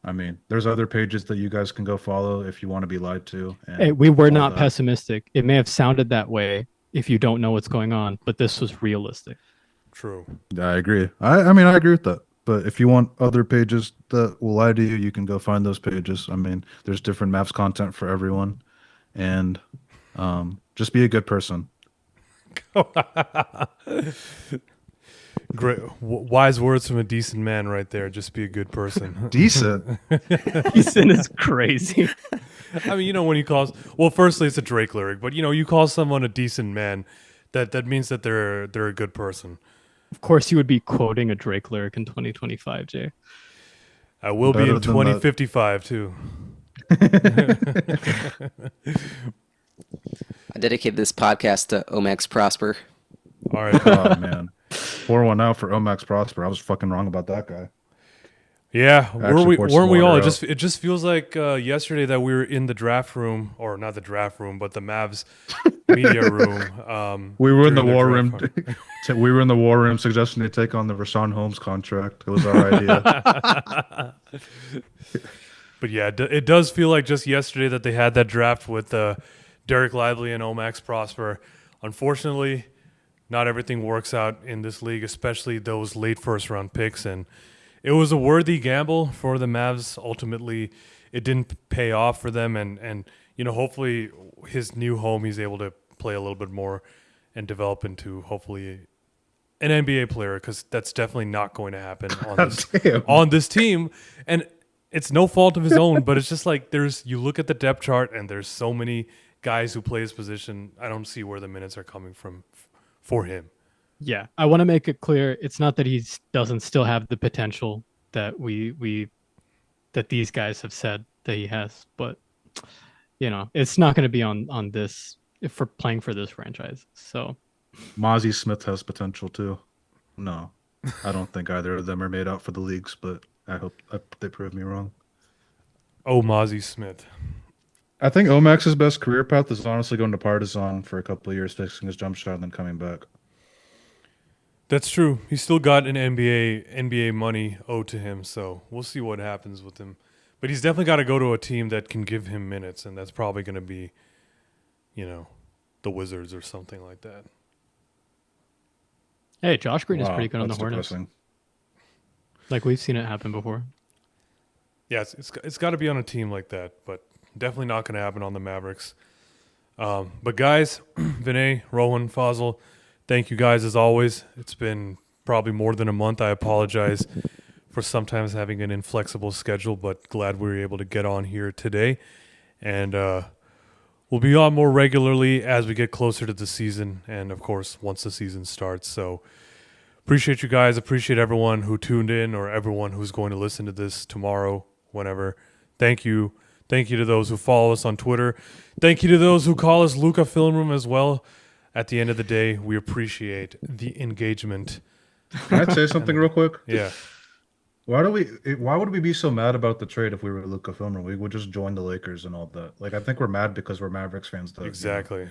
I mean, there's other pages that you guys can go follow if you want to be lied to. And Hey, we were all not that. pessimistic. It may have sounded that way if you don't know what's going on, but this was realistic. True. I agree. I mean, I agree with that. But if you want other pages that will lie to you, you can go find those pages. I mean, there's different maps content for everyone, and just be a good person. Great, wise words from a decent man, right there. Just be a good person. Decent. Ethan is crazy. I mean, when you call, well, firstly, it's a Drake lyric, but you call someone a decent man, that means that they're a good person. Of course, you would be quoting a Drake lyric in 2025, Jay. I will be Better in than 2055 too. I dedicate this podcast to Omax Prosper. All right. Oh man, pour one out for Omax Prosper. I was fucking wrong about that guy. Yeah, actually poured some weren't we all? water out. It just feels like yesterday that we were in the draft room, or not the draft room, but the Mavs media room We were in the during their war draft room. hunt. We were in the war room suggesting they take on the Rashawn Holmes contract. It was our idea. But yeah, it does feel like just yesterday that they had that draft with Derek Lively and Omax Prosper. Unfortunately, not everything works out in this league, especially those late first round picks. And it was a worthy gamble for the Mavs. Ultimately, it didn't pay off for them. And hopefully his new home, he's able to play a little bit more and develop into hopefully an NBA player, because that's definitely not going to happen Damn. on this team. And it's no fault of his own, but it's just like you look at the depth chart and there's so many guys who play his position. I don't see where the minutes are coming from for him. Yeah, I want to make it clear. It's not that he doesn't still have the potential that that these guys have said that he has, but it's not going to be on this if we're playing for this franchise. So Mozzie Smith has potential too. No, I don't think either of them are made out for the leagues, but I hope they prove me wrong. Oh, Mozzie Smith. I think Omax's best career path is honestly going to Partizan for a couple of years, fixing his jump shot, and then coming back. That's true. He's still got an NBA money owed to him, so we'll see what happens with him. But he's definitely got to go to a team that can give him minutes, and that's probably going to be, the Wizards or something like that. hey, Josh Green is Wow, pretty good on the that's Hornets. depressing. Like we've seen it happen before. Yeah, it's got to be on a team like that, but definitely not going to happen on the Mavericks. But guys, Vinay, Rowan, Fazal, thank you guys as always. It's been probably more than a month. I apologize for sometimes having an inflexible schedule, but glad we were able to get on here today. And we'll be on more regularly as we get closer to the season, and of course, once the season starts. So appreciate you guys. Appreciate everyone who tuned in, or everyone who's going to listen to this tomorrow, whenever. Thank you. Thank you to those who follow us on Twitter. Thank you to those who call us Luca Film Room as well. At the end of the day, we appreciate the engagement. Can I say something real quick? Yeah. Why would we be so mad about the trade if we were Luka Filmer? We would just join the Lakers and all that. Like, I think we're mad because we're Mavericks fans, though. Exactly.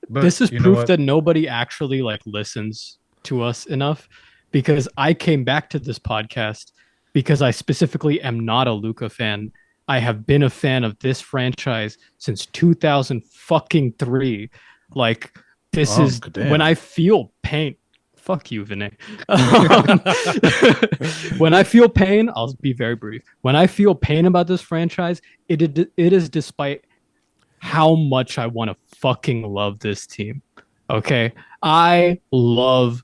But This is you know proof what? that nobody actually listens to us enough, because I came back to this podcast because I specifically am not a Luka fan. I have been a fan of this franchise since 2003. Like, this is damn. when I feel pain. Fuck you, Vinay. When I feel pain, I'll be very brief. When I feel pain about this franchise, it is despite how much I want to fucking love this team. Okay? I love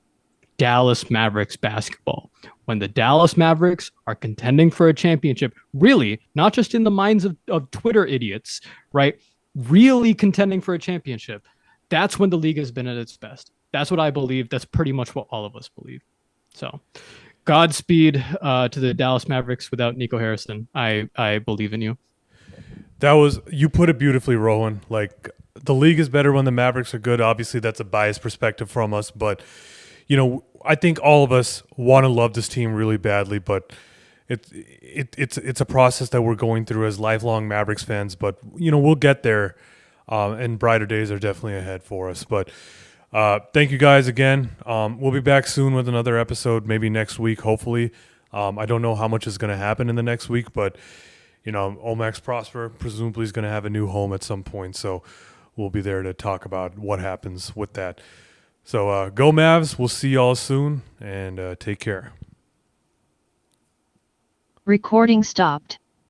Dallas Mavericks basketball. When the Dallas Mavericks are contending for a championship, really, not just in the minds of Twitter idiots, right? Really contending for a championship, that's when the league has been at its best. That's what I believe. That's pretty much what all of us believe. So, Godspeed to the Dallas Mavericks without Nico Harrison. I believe in you. You put it beautifully, Rowan. Like, the league is better when the Mavericks are good. Obviously, that's a biased perspective from us, but I think all of us want to love this team really badly, but it's a process that we're going through as lifelong Mavericks fans. But we'll get there, and brighter days are definitely ahead for us. But thank you guys again. We'll be back soon with another episode, maybe next week, hopefully. I don't know how much is going to happen in the next week, but Omax Prosper presumably is going to have a new home at some point, so we'll be there to talk about what happens with that. So go Mavs. We'll see y'all soon, and take care. Recording stopped.